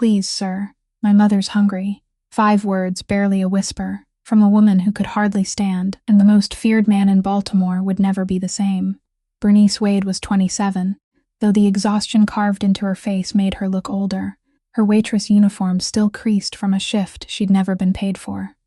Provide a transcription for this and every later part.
Please, sir. My mother's hungry." 5 words, barely a whisper, from a woman who could hardly stand, and the most feared man in Baltimore would never be the same. Bernice Wade was 27, though the exhaustion carved into her face made her look older. Her waitress uniform still creased from a shift she'd never been paid for.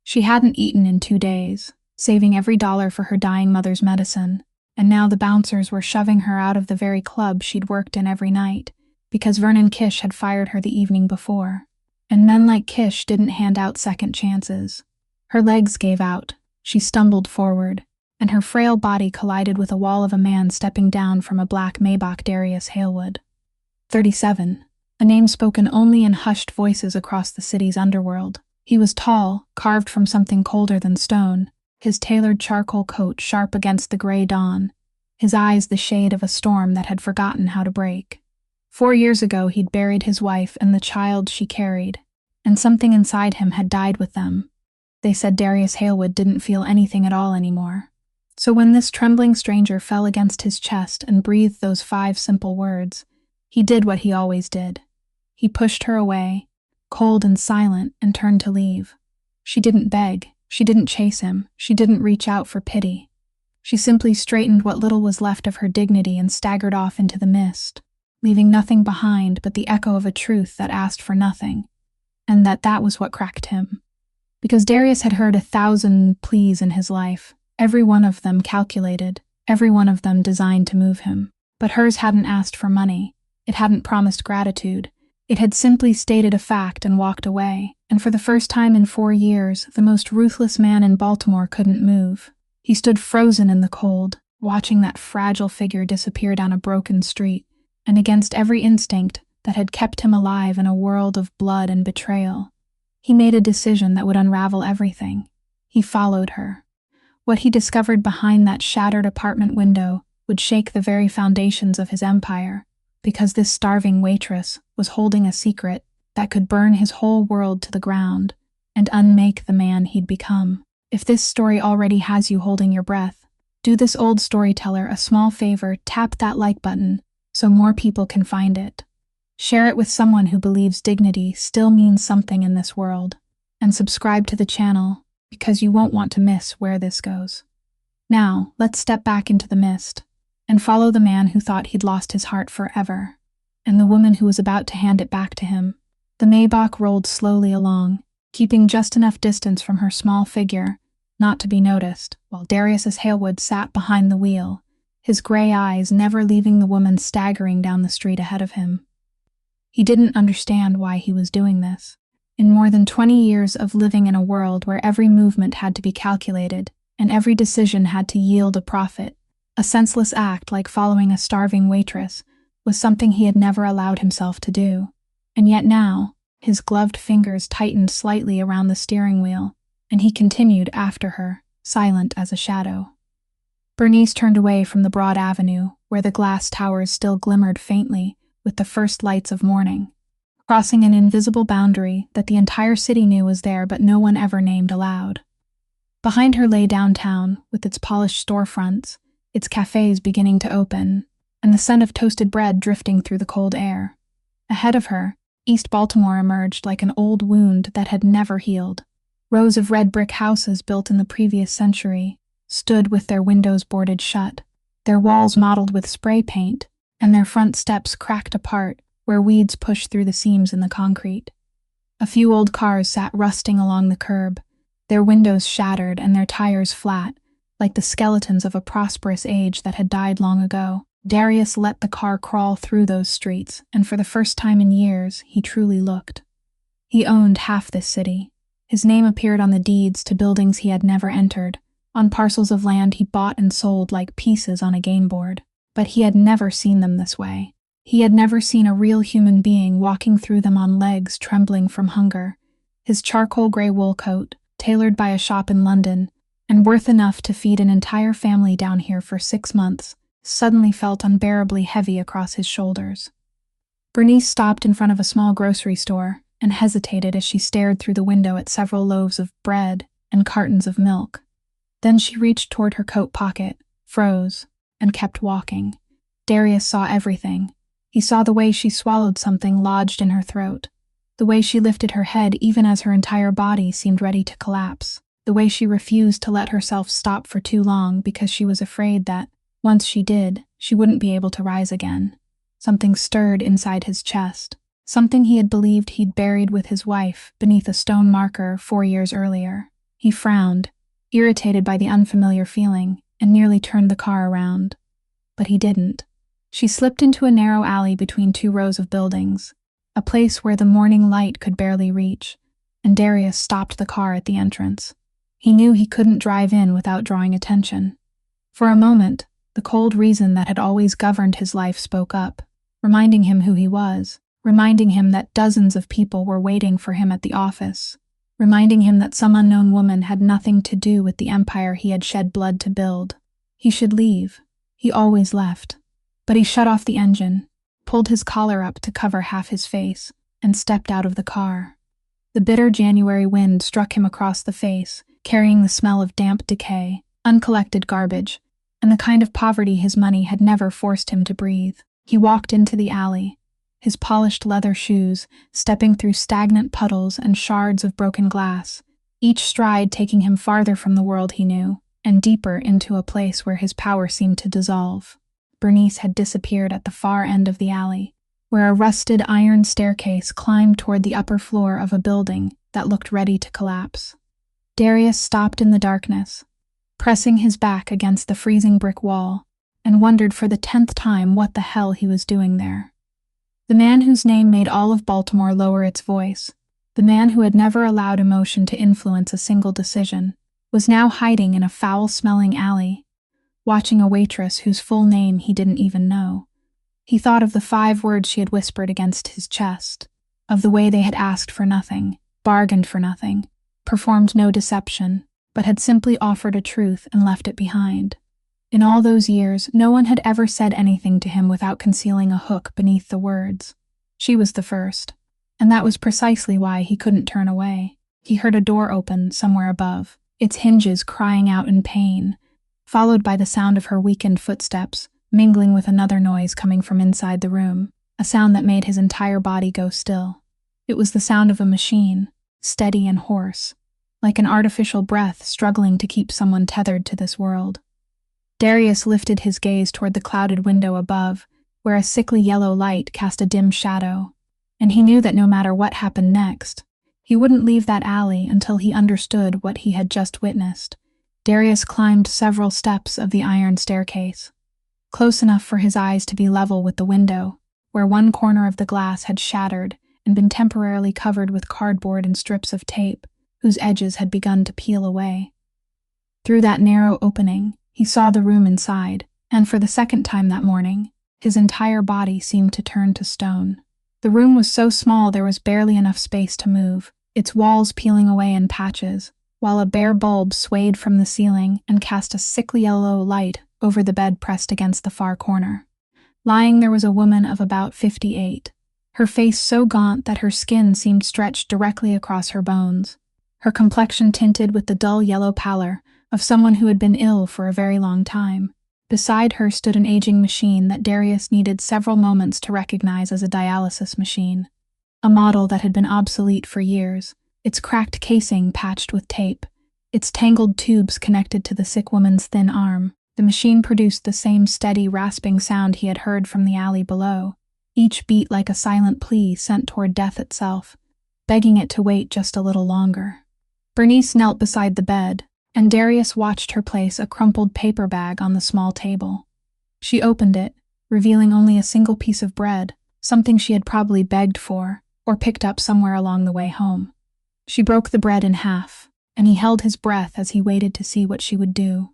She hadn't eaten in 2 days, saving every dollar for her dying mother's medicine, and now the bouncers were shoving her out of the very club she'd worked in every night, because Vernon Kish had fired her the evening before. And men like Kish didn't hand out second chances. Her legs gave out, she stumbled forward, and her frail body collided with a wall of a man stepping down from a black Maybach. Darius Halewood. 37. A name spoken only in hushed voices across the city's underworld. He was tall, carved from something colder than stone, his tailored charcoal coat sharp against the gray dawn, his eyes the shade of a storm that had forgotten how to break. 4 years ago he'd buried his wife and the child she carried, and something inside him had died with them. They said Darius Halewood didn't feel anything at all anymore. So when this trembling stranger fell against his chest and breathed those 5 simple words, he did what he always did. He pushed her away, cold and silent, and turned to leave. She didn't beg, she didn't chase him, she didn't reach out for pity. She simply straightened what little was left of her dignity and staggered off into the mist, leaving nothing behind but the echo of a truth that asked for nothing, and that was what cracked him. Because Darius had heard 1,000 pleas in his life, every one of them calculated, every one of them designed to move him. But hers hadn't asked for money, it hadn't promised gratitude, it had simply stated a fact and walked away, and for the first time in 4 years, the most ruthless man in Baltimore couldn't move. He stood frozen in the cold, watching that fragile figure disappear down a broken street, and against every instinct that had kept him alive in a world of blood and betrayal, he made a decision that would unravel everything. He followed her. What he discovered behind that shattered apartment window would shake the very foundations of his empire, because this starving waitress was holding a secret that could burn his whole world to the ground and unmake the man he'd become. If this story already has you holding your breath, do this old storyteller a small favor, tap that like button so more people can find it. Share it with someone who believes dignity still means something in this world, and subscribe to the channel because you won't want to miss where this goes. Now, let's step back into the mist and follow the man who thought he'd lost his heart forever, and the woman who was about to hand it back to him. The Maybach rolled slowly along, keeping just enough distance from her small figure not to be noticed, while Darius Halewood sat behind the wheel, his gray eyes never leaving the woman staggering down the street ahead of him. He didn't understand why he was doing this. In more than 20 years of living in a world where every movement had to be calculated and every decision had to yield a profit, a senseless act like following a starving waitress was something he had never allowed himself to do. And yet now, his gloved fingers tightened slightly around the steering wheel, and he continued after her, silent as a shadow. Bernice turned away from the broad avenue, where the glass towers still glimmered faintly with the first lights of morning, crossing an invisible boundary that the entire city knew was there but no one ever named aloud. Behind her lay downtown, with its polished storefronts, its cafes beginning to open, and the scent of toasted bread drifting through the cold air. Ahead of her, East Baltimore emerged like an old wound that had never healed. Rows of red brick houses built in the previous century stood with their windows boarded shut, their walls mottled with spray paint, and their front steps cracked apart where weeds pushed through the seams in the concrete. A few old cars sat rusting along the curb, their windows shattered and their tires flat, like the skeletons of a prosperous age that had died long ago. Darius let the car crawl through those streets, and for the first time in years, he truly looked. He owned half this city. His name appeared on the deeds to buildings he had never entered, on parcels of land he bought and sold like pieces on a game board. But he had never seen them this way. He had never seen a real human being walking through them on legs trembling from hunger. His charcoal gray wool coat, tailored by a shop in London, and worth enough to feed an entire family down here for 6 months, suddenly felt unbearably heavy across his shoulders. Bernice stopped in front of a small grocery store and hesitated as she stared through the window at several loaves of bread and cartons of milk. Then she reached toward her coat pocket, froze, and kept walking. Darius saw everything. He saw the way she swallowed something lodged in her throat, the way she lifted her head even as her entire body seemed ready to collapse, the way she refused to let herself stop for too long because she was afraid that, once she did, she wouldn't be able to rise again. Something stirred inside his chest, something he had believed he'd buried with his wife beneath a stone marker 4 years earlier. He frowned, irritated by the unfamiliar feeling, and nearly turned the car around. But he didn't. She slipped into a narrow alley between 2 rows of buildings, a place where the morning light could barely reach, and Darius stopped the car at the entrance. He knew he couldn't drive in without drawing attention. For a moment, the cold reason that had always governed his life spoke up, reminding him who he was, reminding him that dozens of people were waiting for him at the office, reminding him that some unknown woman had nothing to do with the empire he had shed blood to build. He should leave. He always left. But he shut off the engine, pulled his collar up to cover half his face, and stepped out of the car. The bitter January wind struck him across the face, carrying the smell of damp decay, uncollected garbage, and the kind of poverty his money had never forced him to breathe. He walked into the alley, his polished leather shoes stepping through stagnant puddles and shards of broken glass, each stride taking him farther from the world he knew, and deeper into a place where his power seemed to dissolve. Bernice had disappeared at the far end of the alley, where a rusted iron staircase climbed toward the upper floor of a building that looked ready to collapse. Darius stopped in the darkness, pressing his back against the freezing brick wall, and wondered for the 10th time what the hell he was doing there. The man whose name made all of Baltimore lower its voice, the man who had never allowed emotion to influence a single decision, was now hiding in a foul-smelling alley, watching a waitress whose full name he didn't even know. He thought of the 5 words she had whispered against his chest, of the way they had asked for nothing, bargained for nothing, performed no deception, but had simply offered a truth and left it behind. In all those years, no one had ever said anything to him without concealing a hook beneath the words. She was the first, and that was precisely why he couldn't turn away. He heard a door open somewhere above, its hinges crying out in pain, followed by the sound of her weakened footsteps, mingling with another noise coming from inside the room, a sound that made his entire body go still. It was the sound of a machine, steady and hoarse, like an artificial breath struggling to keep someone tethered to this world. Darius lifted his gaze toward the clouded window above, where a sickly yellow light cast a dim shadow, and he knew that no matter what happened next, he wouldn't leave that alley until he understood what he had just witnessed. Darius climbed several steps of the iron staircase, close enough for his eyes to be level with the window, where one corner of the glass had shattered and been temporarily covered with cardboard and strips of tape, whose edges had begun to peel away. Through that narrow opening, he saw the room inside, and for the second time that morning, his entire body seemed to turn to stone. The room was so small there was barely enough space to move, its walls peeling away in patches, while a bare bulb swayed from the ceiling and cast a sickly yellow light over the bed pressed against the far corner. Lying there was a woman of about 58, her face so gaunt that her skin seemed stretched directly across her bones, her complexion tinted with the dull yellow pallor of someone who had been ill for a very long time. Beside her stood an aging machine that Darius needed several moments to recognize as a dialysis machine, a model that had been obsolete for years, its cracked casing patched with tape, its tangled tubes connected to the sick woman's thin arm. The machine produced the same steady, rasping sound he had heard from the alley below, each beat like a silent plea sent toward death itself, begging it to wait just a little longer. Bernice knelt beside the bed, and Darius watched her place a crumpled paper bag on the small table. She opened it, revealing only a single piece of bread, something she had probably begged for, or picked up somewhere along the way home. She broke the bread in half, and he held his breath as he waited to see what she would do.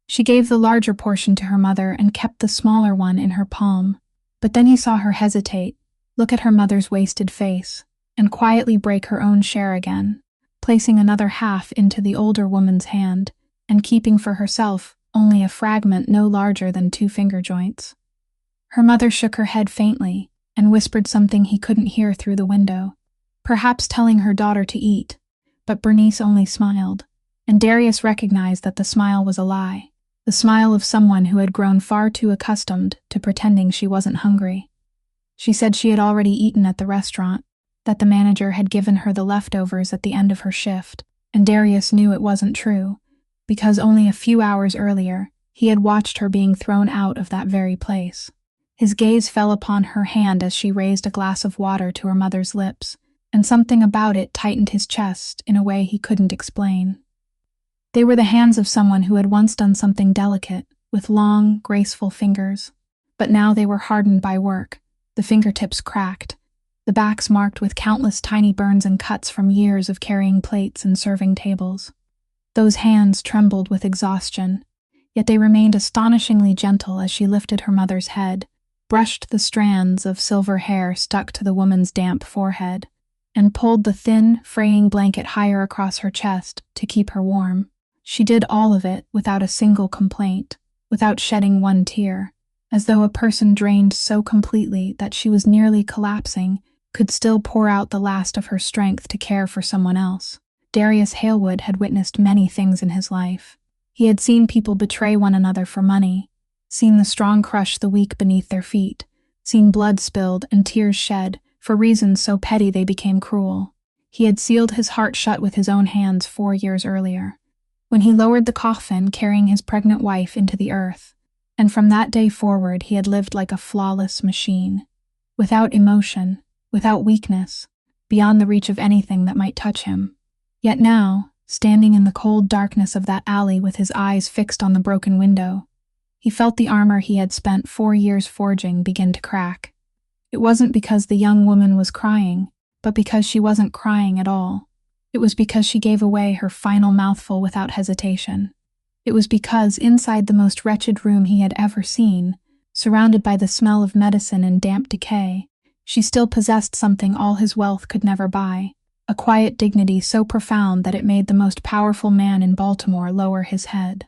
She gave the larger portion to her mother and kept the smaller one in her palm, but then he saw her hesitate, look at her mother's wasted face, and quietly break her own share again, placing another half into the older woman's hand, and keeping for herself only a fragment no larger than 2 finger joints. Her mother shook her head faintly and whispered something he couldn't hear through the window, perhaps telling her daughter to eat, but Bernice only smiled, and Darius recognized that the smile was a lie, the smile of someone who had grown far too accustomed to pretending she wasn't hungry. She said she had already eaten at the restaurant, that the manager had given her the leftovers at the end of her shift, and Darius knew it wasn't true, because only a few hours earlier, he had watched her being thrown out of that very place. His gaze fell upon her hand as she raised a glass of water to her mother's lips, and something about it tightened his chest in a way he couldn't explain. They were the hands of someone who had once done something delicate, with long, graceful fingers, but now they were hardened by work, the fingertips cracked, the backs marked with countless tiny burns and cuts from years of carrying plates and serving tables. Those hands trembled with exhaustion, yet they remained astonishingly gentle as she lifted her mother's head, brushed the strands of silver hair stuck to the woman's damp forehead, and pulled the thin, fraying blanket higher across her chest to keep her warm. She did all of it without a single complaint, without shedding one tear, as though a person drained so completely that she was nearly collapsing could still pour out the last of her strength to care for someone else. Darius Halewood had witnessed many things in his life. He had seen people betray one another for money, seen the strong crush the weak beneath their feet, seen blood spilled and tears shed for reasons so petty they became cruel. He had sealed his heart shut with his own hands 4 years earlier, when he lowered the coffin carrying his pregnant wife into the earth, and from that day forward he had lived like a flawless machine, without emotion, without weakness, beyond the reach of anything that might touch him. Yet now, standing in the cold darkness of that alley with his eyes fixed on the broken window, he felt the armor he had spent 4 years forging begin to crack. It wasn't because the young woman was crying, but because she wasn't crying at all. It was because she gave away her final mouthful without hesitation. It was because inside the most wretched room he had ever seen, surrounded by the smell of medicine and damp decay, she still possessed something all his wealth could never buy, a quiet dignity so profound that it made the most powerful man in Baltimore lower his head.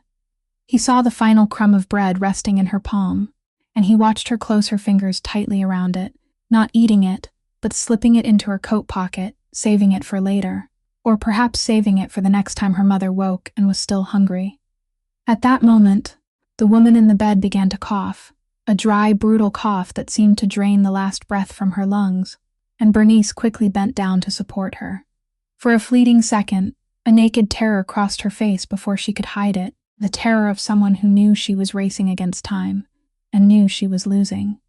He saw the final crumb of bread resting in her palm, and he watched her close her fingers tightly around it, not eating it, but slipping it into her coat pocket, saving it for later, or perhaps saving it for the next time her mother woke and was still hungry. At that moment, the woman in the bed began to cough, a dry, brutal cough that seemed to drain the last breath from her lungs, and Bernice quickly bent down to support her. For a fleeting second, a naked terror crossed her face before she could hide it, the terror of someone who knew she was racing against time, and knew she was losing.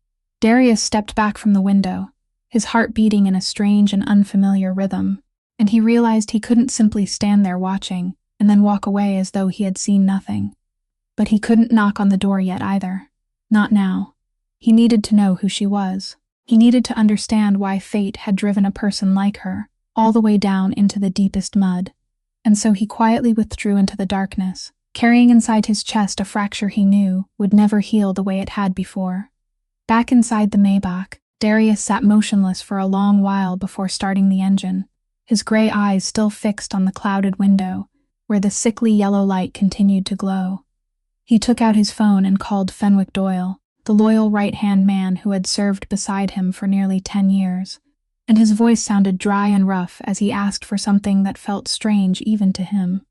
Darius stepped back from the window, his heart beating in a strange and unfamiliar rhythm, and he realized he couldn't simply stand there watching and then walk away as though he had seen nothing. But he couldn't knock on the door yet either. Not now. He needed to know who she was. He needed to understand why fate had driven a person like her all the way down into the deepest mud. And so he quietly withdrew into the darkness, carrying inside his chest a fracture he knew would never heal the way it had before. Back inside the Maybach, Darius sat motionless for a long while before starting the engine, his gray eyes still fixed on the clouded window, where the sickly yellow light continued to glow. He took out his phone and called Fenwick Doyle, the loyal right-hand man who had served beside him for nearly 10 years, and his voice sounded dry and rough as he asked for something that felt strange even to him.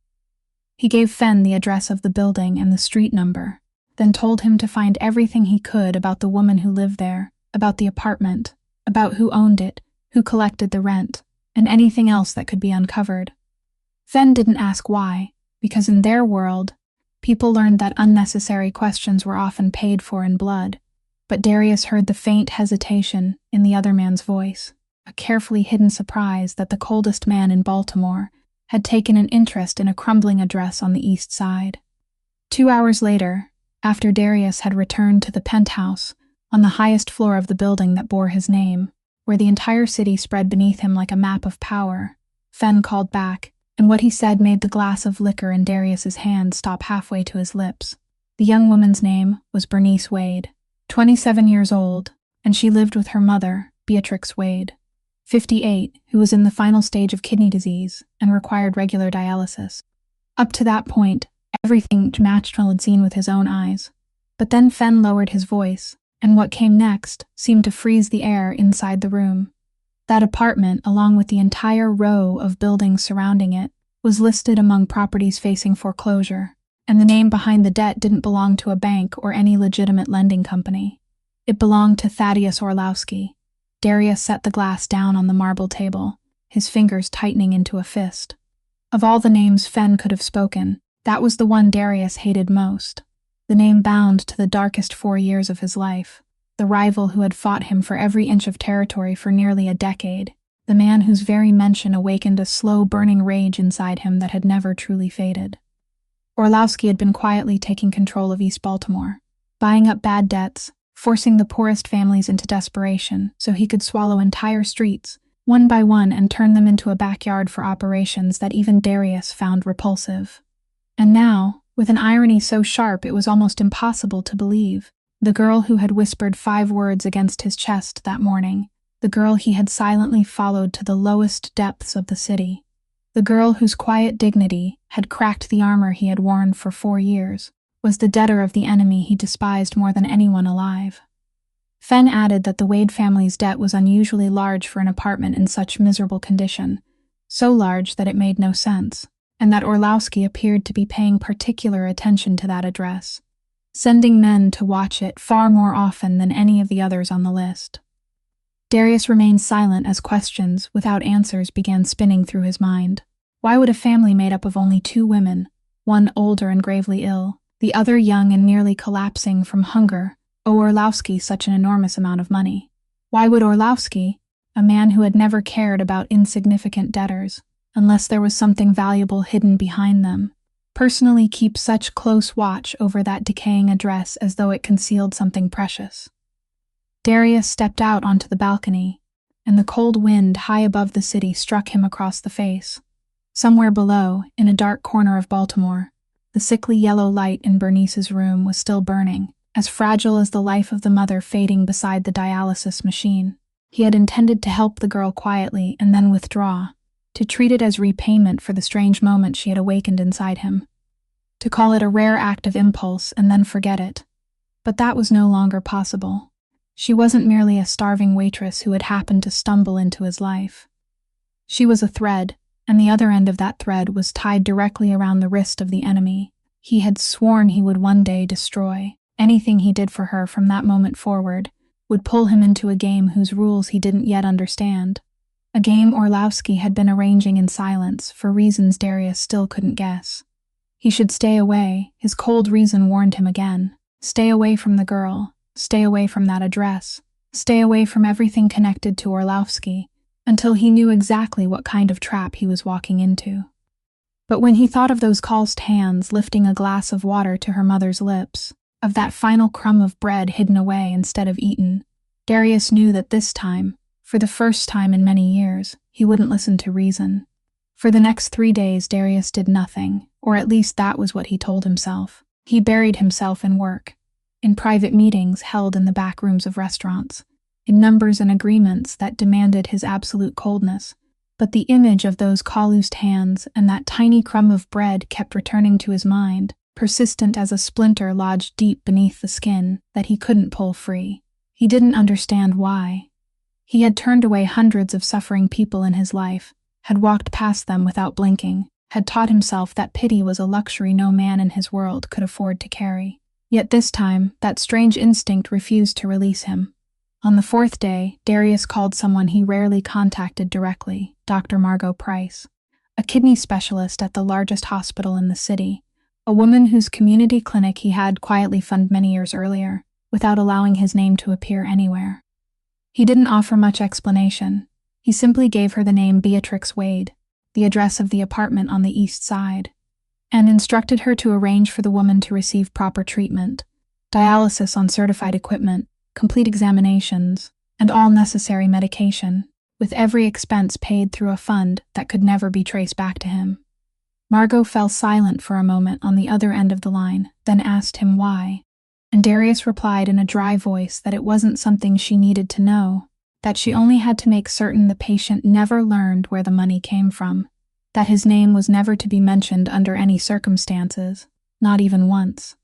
He gave Fen the address of the building and the street number, then told him to find everything he could about the woman who lived there, about the apartment, about who owned it, who collected the rent, and anything else that could be uncovered. Fen didn't ask why, because in their world, people learned that unnecessary questions were often paid for in blood, but Darius heard the faint hesitation in the other man's voice, a carefully hidden surprise that the coldest man in Baltimore had taken an interest in a crumbling address on the east side. 2 hours later, after Darius had returned to the penthouse on the highest floor of the building that bore his name, where the entire city spread beneath him like a map of power, Fen called back, and what he said made the glass of liquor in Darius's hand stop halfway to his lips. The young woman's name was Bernice Wade, 27 years old, and she lived with her mother, Beatrix Wade, 58, who was in the final stage of kidney disease and required regular dialysis. Up to that point, everything matched what had seen with his own eyes. But then Fen lowered his voice, and what came next seemed to freeze the air inside the room. That apartment, along with the entire row of buildings surrounding it, was listed among properties facing foreclosure, and the name behind the debt didn't belong to a bank or any legitimate lending company. It belonged to Thaddeus Orlowski, Darius set the glass down on the marble table, his fingers tightening into a fist. Of all the names Fen could have spoken, that was the one Darius hated most. The name bound to the darkest 4 years of his life. The rival who had fought him for every inch of territory for nearly a decade. The man whose very mention awakened a slow, burning rage inside him that had never truly faded. Orlowski had been quietly taking control of East Baltimore, buying up bad debts, forcing the poorest families into desperation so he could swallow entire streets, one by one, and turn them into a backyard for operations that even Darius found repulsive. And now, with an irony so sharp it was almost impossible to believe, the girl who had whispered 5 words against his chest that morning, the girl he had silently followed to the lowest depths of the city, the girl whose quiet dignity had cracked the armor he had worn for 4 years, was the debtor of the enemy he despised more than anyone alive. Fen added that the Wade family's debt was unusually large for an apartment in such miserable condition, so large that it made no sense, and that Orlowski appeared to be paying particular attention to that address, sending men to watch it far more often than any of the others on the list. Darius remained silent as questions, without answers, began spinning through his mind. Why would a family made up of only 2 women, one older and gravely ill, the other young and nearly collapsing from hunger, owe Orlowski such an enormous amount of money? Why would Orlowski, a man who had never cared about insignificant debtors, unless there was something valuable hidden behind them, personally keep such close watch over that decaying address as though it concealed something precious? Darius stepped out onto the balcony, and the cold wind high above the city struck him across the face. Somewhere below, in a dark corner of Baltimore, the sickly yellow light in Bernice's room was still burning, as fragile as the life of the mother fading beside the dialysis machine. He had intended to help the girl quietly and then withdraw, to treat it as repayment for the strange moment she had awakened inside him, to call it a rare act of impulse and then forget it. But that was no longer possible. She wasn't merely a starving waitress who had happened to stumble into his life. She was a thread, and the other end of that thread was tied directly around the wrist of the enemy he had sworn he would one day destroy. Anything he did for her from that moment forward would pull him into a game whose rules he didn't yet understand. A game Orlowski had been arranging in silence for reasons Darius still couldn't guess. He should stay away, his cold reason warned him again. Stay away from the girl. Stay away from that address. Stay away from everything connected to Orlowski, until he knew exactly what kind of trap he was walking into. But when he thought of those calloused hands lifting a glass of water to her mother's lips, of that final crumb of bread hidden away instead of eaten, Darius knew that this time, for the first time in many years, he wouldn't listen to reason. For the next 3 days Darius did nothing, or at least that was what he told himself. He buried himself in work, in private meetings held in the back rooms of restaurants, in numbers and agreements that demanded his absolute coldness. But the image of those calloused hands and that tiny crumb of bread kept returning to his mind, persistent as a splinter lodged deep beneath the skin that he couldn't pull free. He didn't understand why. He had turned away hundreds of suffering people in his life, had walked past them without blinking, had taught himself that pity was a luxury no man in his world could afford to carry. Yet this time, that strange instinct refused to release him. On the 4th day, Darius called someone he rarely contacted directly, Dr. Margot Price, a kidney specialist at the largest hospital in the city, a woman whose community clinic he had quietly funded many years earlier, without allowing his name to appear anywhere. He didn't offer much explanation. He simply gave her the name Beatrix Wade, the address of the apartment on the east side, and instructed her to arrange for the woman to receive proper treatment, dialysis on certified equipment, complete examinations, and all necessary medication, with every expense paid through a fund that could never be traced back to him. Margot fell silent for a moment on the other end of the line, then asked him why, and Darius replied in a dry voice that it wasn't something she needed to know, that she only had to make certain the patient never learned where the money came from, that his name was never to be mentioned under any circumstances, not even once.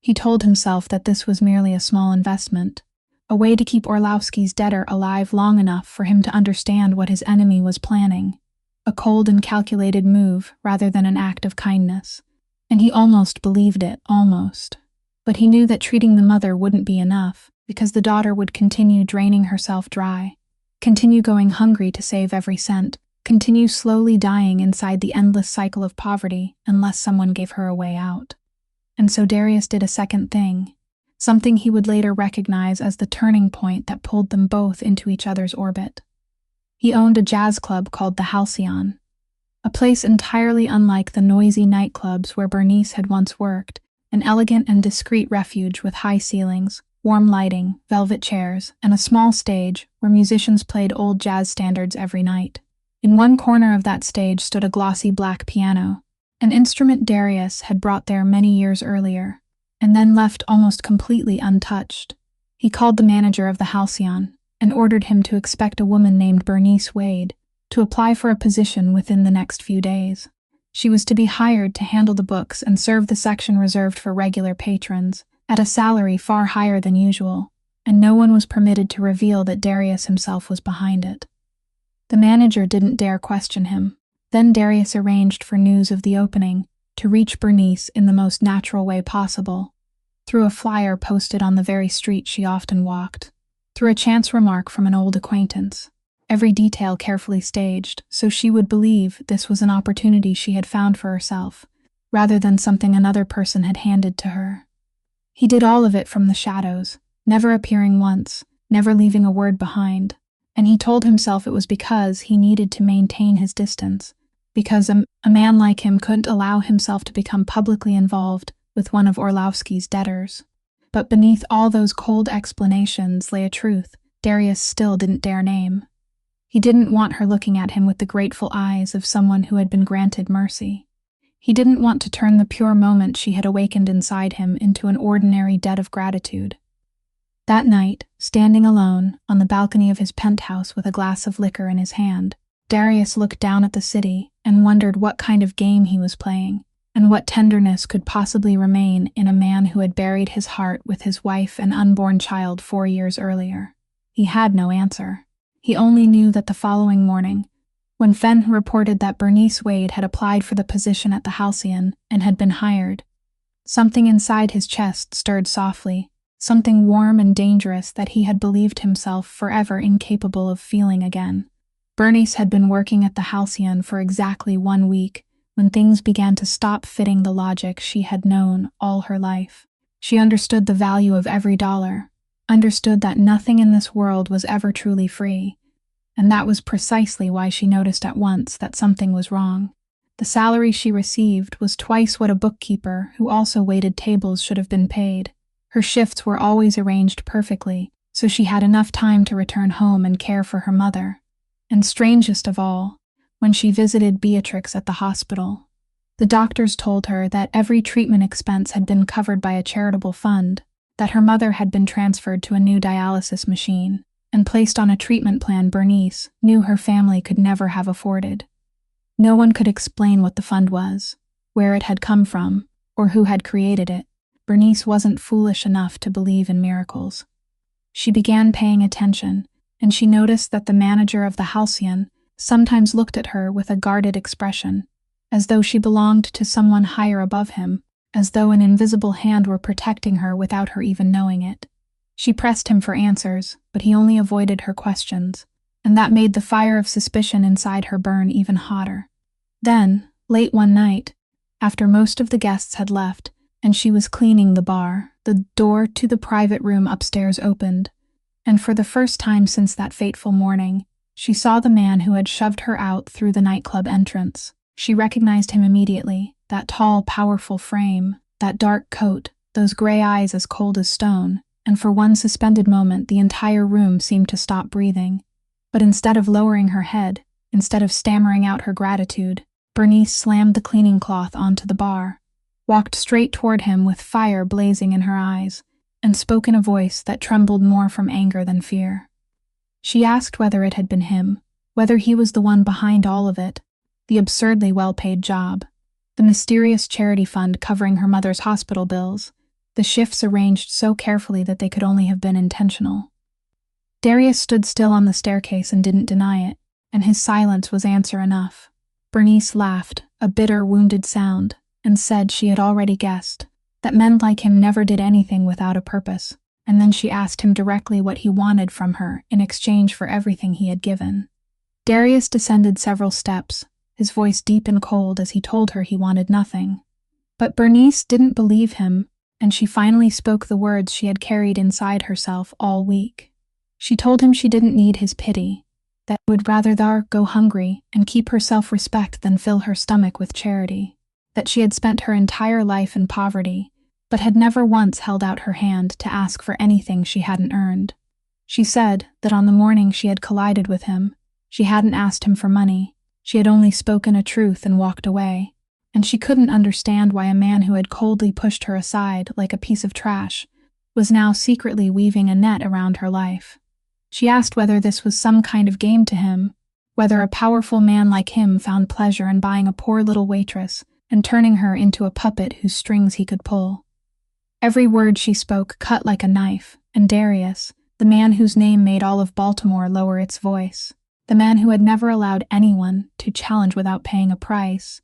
He told himself that this was merely a small investment, a way to keep Orlowski's debtor alive long enough for him to understand what his enemy was planning, a cold and calculated move rather than an act of kindness. And he almost believed it, almost. But he knew that treating the mother wouldn't be enough. because the daughter would continue draining herself dry, continue going hungry to save every cent, continue slowly dying inside the endless cycle of poverty unless someone gave her a way out. And so Darius did a second thing, something he would later recognize as the turning point that pulled them both into each other's orbit. He owned a jazz club called the Halcyon, a place entirely unlike the noisy nightclubs where Bernice had once worked, an elegant and discreet refuge with high ceilings, warm lighting, velvet chairs, and a small stage where musicians played old jazz standards every night. In one corner of that stage stood a glossy black piano, an instrument Darius had brought there many years earlier, and then left almost completely untouched. He called the manager of the Halcyon and ordered him to expect a woman named Bernice Wade to apply for a position within the next few days. She was to be hired to handle the books and serve the section reserved for regular patrons, at a salary far higher than usual, and no one was permitted to reveal that Darius himself was behind it. The manager didn't dare question him. Then Darius arranged for news of the opening to reach Bernice in the most natural way possible, through a flyer posted on the very street she often walked, through a chance remark from an old acquaintance, every detail carefully staged so she would believe this was an opportunity she had found for herself, rather than something another person had handed to her. He did all of it from the shadows, never appearing once, never leaving a word behind, and he told himself it was because he needed to maintain his distance, because a man like him couldn't allow himself to become publicly involved with one of Orlowski's debtors. But beneath all those cold explanations lay a truth Darius still didn't dare name. He didn't want her looking at him with the grateful eyes of someone who had been granted mercy. He didn't want to turn the pure moment she had awakened inside him into an ordinary debt of gratitude. That night, standing alone on the balcony of his penthouse with a glass of liquor in his hand, Darius looked down at the city and wondered what kind of game he was playing, and what tenderness could possibly remain in a man who had buried his heart with his wife and unborn child 4 years earlier. He had no answer. He only knew that the following morning, when Fenn reported that Bernice Wade had applied for the position at the Halcyon and had been hired, something inside his chest stirred softly, something warm and dangerous that he had believed himself forever incapable of feeling again. Bernice had been working at the Halcyon for exactly 1 week when things began to stop fitting the logic she had known all her life. She understood the value of every dollar, understood that nothing in this world was ever truly free, and that was precisely why she noticed at once that something was wrong. The salary she received was twice what a bookkeeper who also waited tables should have been paid. Her shifts were always arranged perfectly, so she had enough time to return home and care for her mother. And strangest of all, when she visited Beatrix at the hospital, the doctors told her that every treatment expense had been covered by a charitable fund, that her mother had been transferred to a new dialysis machine, and placed on a treatment plan Bernice knew her family could never have afforded. No one could explain what the fund was, where it had come from, or who had created it. Bernice wasn't foolish enough to believe in miracles. She began paying attention, and she noticed that the manager of the Halcyon sometimes looked at her with a guarded expression, as though she belonged to someone higher above him, as though an invisible hand were protecting her without her even knowing it. She pressed him for answers, but he only avoided her questions, and that made the fire of suspicion inside her burn even hotter. Then, late one night, after most of the guests had left, and she was cleaning the bar, the door to the private room upstairs opened, and for the first time since that fateful morning, she saw the man who had shoved her out through the nightclub entrance. She recognized him immediately, that tall, powerful frame, that dark coat, those gray eyes as cold as stone, and for one suspended moment the entire room seemed to stop breathing. But instead of lowering her head, instead of stammering out her gratitude, Bernice slammed the cleaning cloth onto the bar, walked straight toward him with fire blazing in her eyes, and spoke in a voice that trembled more from anger than fear. She asked whether it had been him, whether he was the one behind all of it, the absurdly well-paid job, the mysterious charity fund covering her mother's hospital bills, the shifts arranged so carefully that they could only have been intentional. Darius stood still on the staircase and didn't deny it, and his silence was answer enough. Bernice laughed, a bitter, wounded sound, and said she had already guessed, that men like him never did anything without a purpose, and then she asked him directly what he wanted from her in exchange for everything he had given. Darius descended several steps, his voice deep and cold as he told her he wanted nothing. But Bernice didn't believe him, and she finally spoke the words she had carried inside herself all week. She told him she didn't need his pity, that would rather go hungry and keep her self-respect than fill her stomach with charity, that she had spent her entire life in poverty, but had never once held out her hand to ask for anything she hadn't earned. She said that on the morning she had collided with him, she hadn't asked him for money, she had only spoken a truth and walked away, and she couldn't understand why a man who had coldly pushed her aside like a piece of trash was now secretly weaving a net around her life. She asked whether this was some kind of game to him, whether a powerful man like him found pleasure in buying a poor little waitress and turning her into a puppet whose strings he could pull. Every word she spoke cut like a knife, and Darius, the man whose name made all of Baltimore lower its voice, the man who had never allowed anyone to challenge without paying a price,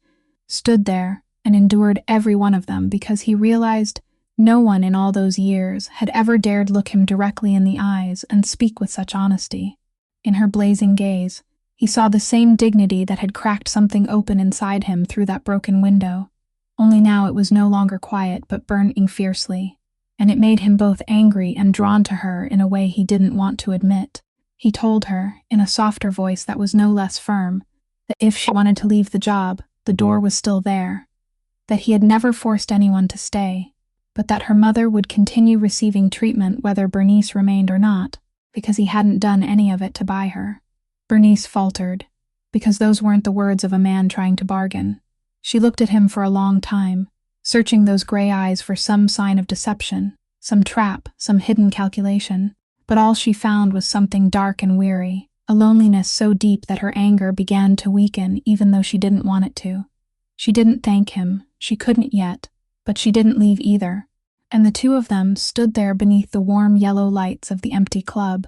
stood there and endured every one of them because he realized no one in all those years had ever dared look him directly in the eyes and speak with such honesty. In her blazing gaze, he saw the same dignity that had cracked something open inside him through that broken window. Only now it was no longer quiet but burning fiercely, and it made him both angry and drawn to her in a way he didn't want to admit. He told her, in a softer voice that was no less firm, that if she wanted to leave the job, the door was still there, that he had never forced anyone to stay, but that her mother would continue receiving treatment whether Bernice remained or not, because he hadn't done any of it to buy her. Bernice faltered, because those weren't the words of a man trying to bargain. She looked at him for a long time, searching those gray eyes for some sign of deception, some trap, some hidden calculation, but all she found was something dark and weary, a loneliness so deep that her anger began to weaken even though she didn't want it to. She didn't thank him, she couldn't yet, but she didn't leave either, and the two of them stood there beneath the warm yellow lights of the empty club,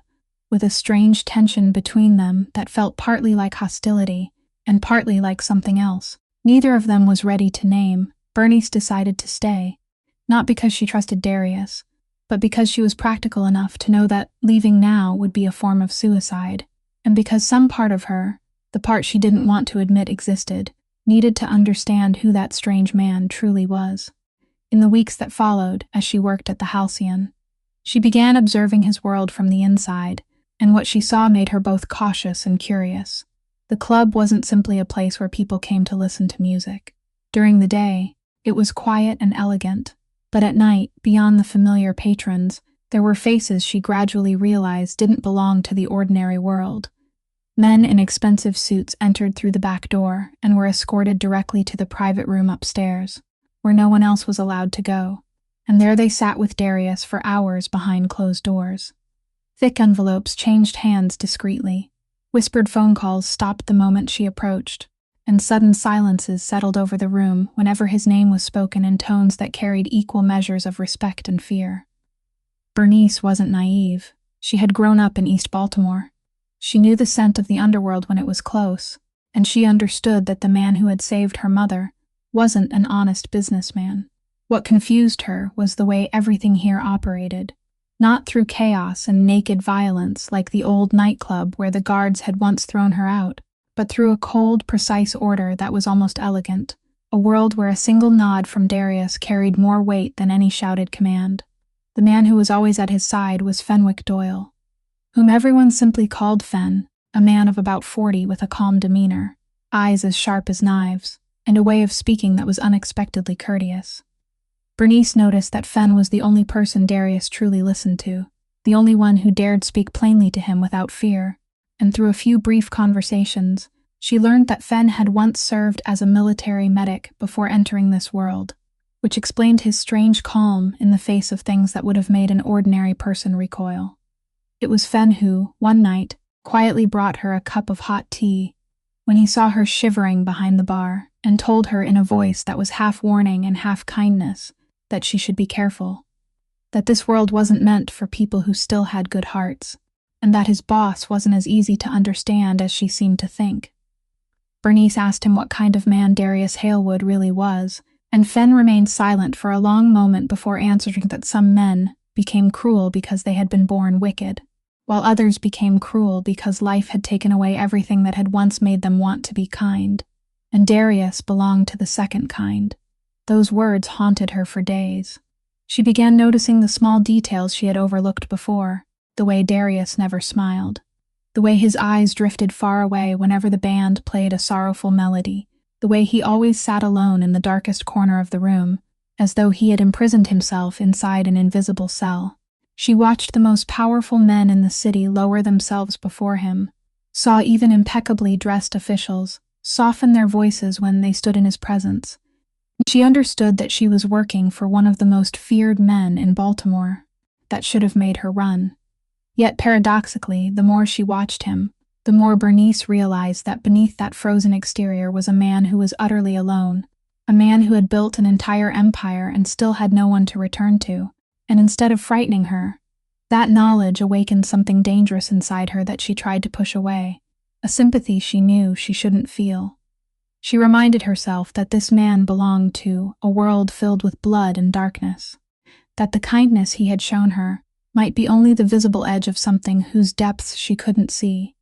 with a strange tension between them that felt partly like hostility and partly like something else. Neither of them was ready to name. Bernice decided to stay, not because she trusted Darius, but because she was practical enough to know that leaving now would be a form of suicide, and because some part of her, the part she didn't want to admit existed, needed to understand who that strange man truly was. In the weeks that followed, as she worked at the Halcyon, she began observing his world from the inside, and what she saw made her both cautious and curious. The club wasn't simply a place where people came to listen to music. During the day, it was quiet and elegant, but at night, beyond the familiar patrons, there were faces she gradually realized didn't belong to the ordinary world. Men in expensive suits entered through the back door and were escorted directly to the private room upstairs, where no one else was allowed to go, and there they sat with Darius for hours behind closed doors. Thick envelopes changed hands discreetly. Whispered phone calls stopped the moment she approached, and sudden silences settled over the room whenever his name was spoken in tones that carried equal measures of respect and fear. Bernice wasn't naive. She had grown up in East Baltimore. She knew the scent of the underworld when it was close, and she understood that the man who had saved her mother wasn't an honest businessman. What confused her was the way everything here operated, not through chaos and naked violence like the old nightclub where the guards had once thrown her out, but through a cold, precise order that was almost elegant, a world where a single nod from Darius carried more weight than any shouted command. The man who was always at his side was Fenwick Doyle, whom everyone simply called Fen, a man of about 40 with a calm demeanor, eyes as sharp as knives, and a way of speaking that was unexpectedly courteous. Bernice noticed that Fen was the only person Darius truly listened to, the only one who dared speak plainly to him without fear, and through a few brief conversations, she learned that Fen had once served as a military medic before entering this world, which explained his strange calm in the face of things that would have made an ordinary person recoil. It was Fen who, one night, quietly brought her a cup of hot tea when he saw her shivering behind the bar and told her in a voice that was half warning and half kindness that she should be careful, that this world wasn't meant for people who still had good hearts, and that his boss wasn't as easy to understand as she seemed to think. Bernice asked him what kind of man Darius Halewood really was, and Fen remained silent for a long moment before answering that some men, became cruel because they had been born wicked, while others became cruel because life had taken away everything that had once made them want to be kind. And Darius belonged to the second kind. Those words haunted her for days. She began noticing the small details she had overlooked before, the way Darius never smiled, the way his eyes drifted far away whenever the band played a sorrowful melody, the way he always sat alone in the darkest corner of the room, as though he had imprisoned himself inside an invisible cell. She watched the most powerful men in the city lower themselves before him, saw even impeccably dressed officials soften their voices when they stood in his presence. She understood that she was working for one of the most feared men in Baltimore. That should have made her run. Yet paradoxically, the more she watched him, the more Bernice realized that beneath that frozen exterior was a man who was utterly alone, a man who had built an entire empire and still had no one to return to. And instead of frightening her, that knowledge awakened something dangerous inside her that she tried to push away, a sympathy she knew she shouldn't feel. She reminded herself that this man belonged to a world filled with blood and darkness, that the kindness he had shown her might be only the visible edge of something whose depths she couldn't see,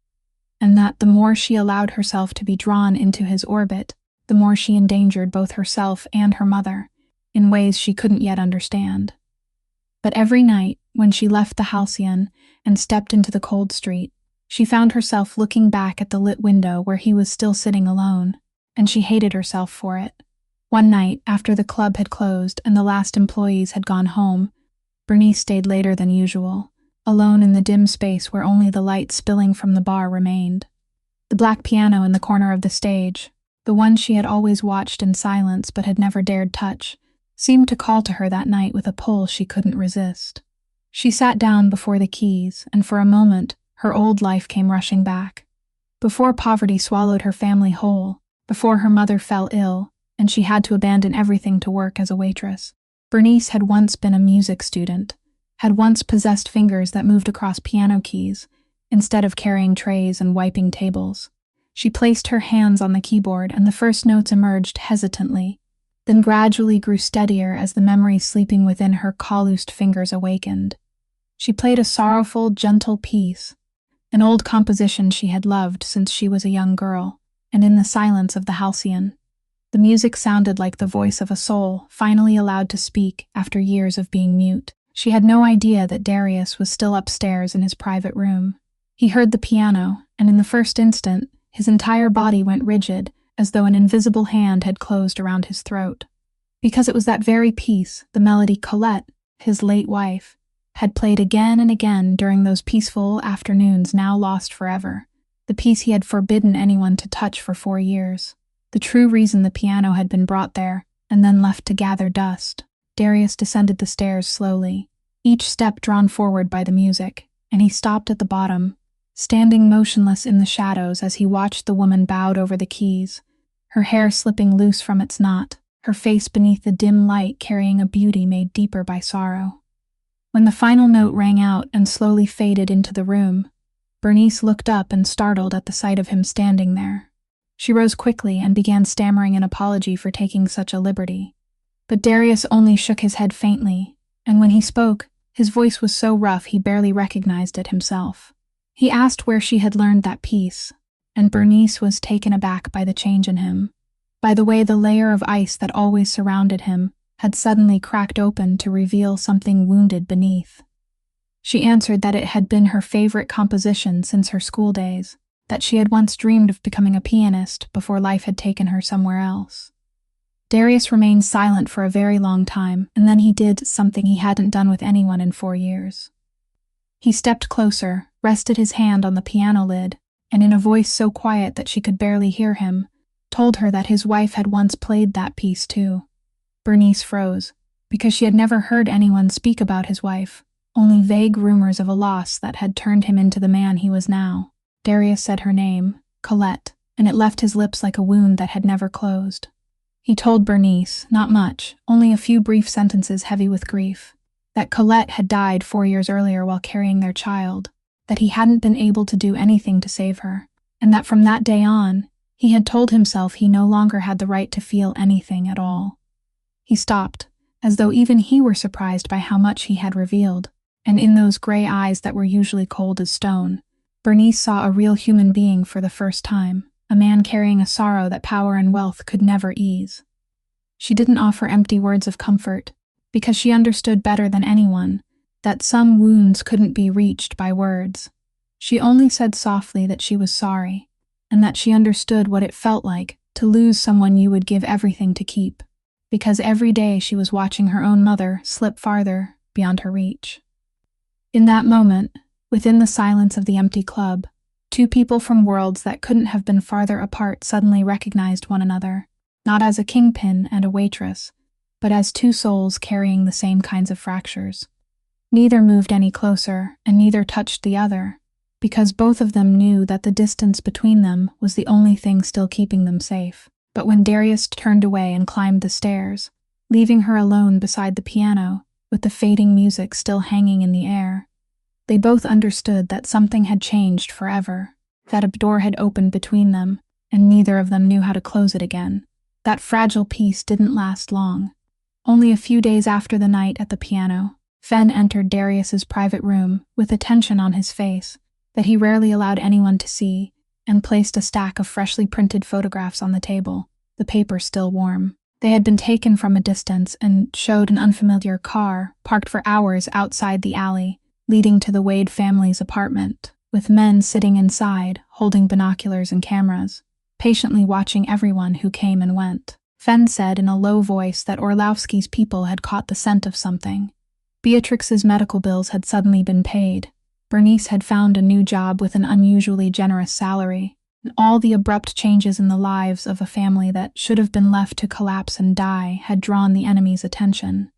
and that the more she allowed herself to be drawn into his orbit, the more she endangered both herself and her mother, in ways she couldn't yet understand. But every night, when she left the halcyon and stepped into the cold street, she found herself looking back at the lit window where he was still sitting alone, and she hated herself for it. One night, after the club had closed and the last employees had gone home, Bernice stayed later than usual, alone in the dim space where only the light spilling from the bar remained. The black piano in the corner of the stage, the one she had always watched in silence but had never dared touch, seemed to call to her that night with a pull she couldn't resist. She sat down before the keys, and for a moment, her old life came rushing back. Before poverty swallowed her family whole, before her mother fell ill, and she had to abandon everything to work as a waitress, Bernice had once been a music student, had once possessed fingers that moved across piano keys, instead of carrying trays and wiping tables. She placed her hands on the keyboard, and the first notes emerged hesitantly, then gradually grew steadier as the memories sleeping within her calloused fingers awakened. She played a sorrowful, gentle piece, an old composition she had loved since she was a young girl, and in the silence of the halcyon, the music sounded like the voice of a soul finally allowed to speak after years of being mute. She had no idea that Darius was still upstairs in his private room. He heard the piano, and in the first instant, his entire body went rigid, as though an invisible hand had closed around his throat. Because it was that very piece, the melody Colette, his late wife, had played again and again during those peaceful afternoons now lost forever, the piece he had forbidden anyone to touch for 4 years. The true reason the piano had been brought there, and then left to gather dust. Darius descended the stairs slowly, each step drawn forward by the music, and he stopped at the bottom, standing motionless in the shadows as he watched the woman bowed over the keys, her hair slipping loose from its knot, her face beneath the dim light carrying a beauty made deeper by sorrow. When the final note rang out and slowly faded into the room, Bernice looked up and startled at the sight of him standing there. She rose quickly and began stammering an apology for taking such a liberty. But Darius only shook his head faintly, and when he spoke, his voice was so rough he barely recognized it himself. He asked where she had learned that piece, and Bernice was taken aback by the change in him, by the way the layer of ice that always surrounded him had suddenly cracked open to reveal something wounded beneath. She answered that it had been her favorite composition since her school days, that she had once dreamed of becoming a pianist before life had taken her somewhere else. Darius remained silent for a very long time, and then he did something he hadn't done with anyone in 4 years. He stepped closer, rested his hand on the piano lid, and in a voice so quiet that she could barely hear him, told her that his wife had once played that piece too. Bernice froze, because she had never heard anyone speak about his wife, only vague rumors of a loss that had turned him into the man he was now. Darius said her name, Colette, and it left his lips like a wound that had never closed. He told Bernice, not much, only a few brief sentences heavy with grief, that Colette had died 4 years earlier while carrying their child, that he hadn't been able to do anything to save her, and that from that day on, he had told himself he no longer had the right to feel anything at all. He stopped, as though even he were surprised by how much he had revealed. and in those gray eyes that were usually cold as stone, Bernice saw a real human being for the first time, a man carrying a sorrow that power and wealth could never ease. She didn't offer empty words of comfort, because she understood better than anyone that some wounds couldn't be reached by words. She only said softly that she was sorry, and that she understood what it felt like to lose someone you would give everything to keep, because every day she was watching her own mother slip farther beyond her reach. In that moment, within the silence of the empty club, two people from worlds that couldn't have been farther apart suddenly recognized one another, not as a kingpin and a waitress, but as two souls carrying the same kinds of fractures. Neither moved any closer, and neither touched the other, because both of them knew that the distance between them was the only thing still keeping them safe. But when Darius turned away and climbed the stairs, leaving her alone beside the piano, with the fading music still hanging in the air, they both understood that something had changed forever, that a door had opened between them, and neither of them knew how to close it again. That fragile peace didn't last long. Only a few days after the night at the piano, Fen entered Darius's private room with a tension on his face that he rarely allowed anyone to see, and placed a stack of freshly printed photographs on the table, the paper still warm. They had been taken from a distance and showed an unfamiliar car parked for hours outside the alley leading to the Wade family's apartment, with men sitting inside holding binoculars and cameras, patiently watching everyone who came and went. Fen said in a low voice that Orlowski's people had caught the scent of something. Beatrix's medical bills had suddenly been paid. Bernice had found a new job with an unusually generous salary, and all the abrupt changes in the lives of a family that should have been left to collapse and die had drawn the enemy's attention.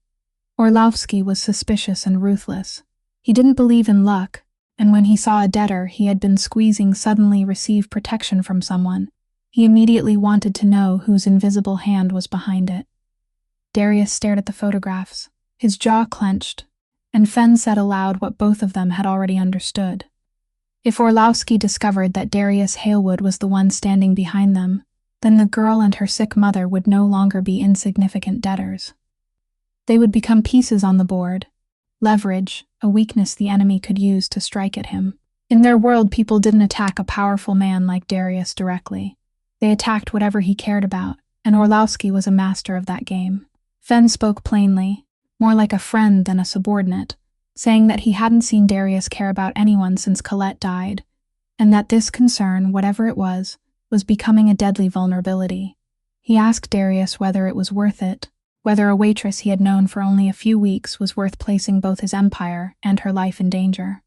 Orlowski was suspicious and ruthless. He didn't believe in luck, and when he saw a debtor he had been squeezing suddenly receive protection from someone, he immediately wanted to know whose invisible hand was behind it. Darius stared at the photographs, his jaw clenched, and Fen said aloud what both of them had already understood. If Orlowski discovered that Darius Halewood was the one standing behind them, then the girl and her sick mother would no longer be insignificant debtors. They would become pieces on the board, leverage, a weakness the enemy could use to strike at him. In their world, people didn't attack a powerful man like Darius directly. They attacked whatever he cared about, and Orlowski was a master of that game. Fen spoke plainly, more like a friend than a subordinate, saying that he hadn't seen Darius care about anyone since Colette died, and that this concern, whatever it was becoming a deadly vulnerability. He asked Darius whether it was worth it, whether a waitress he had known for only a few weeks was worth placing both his empire and her life in danger.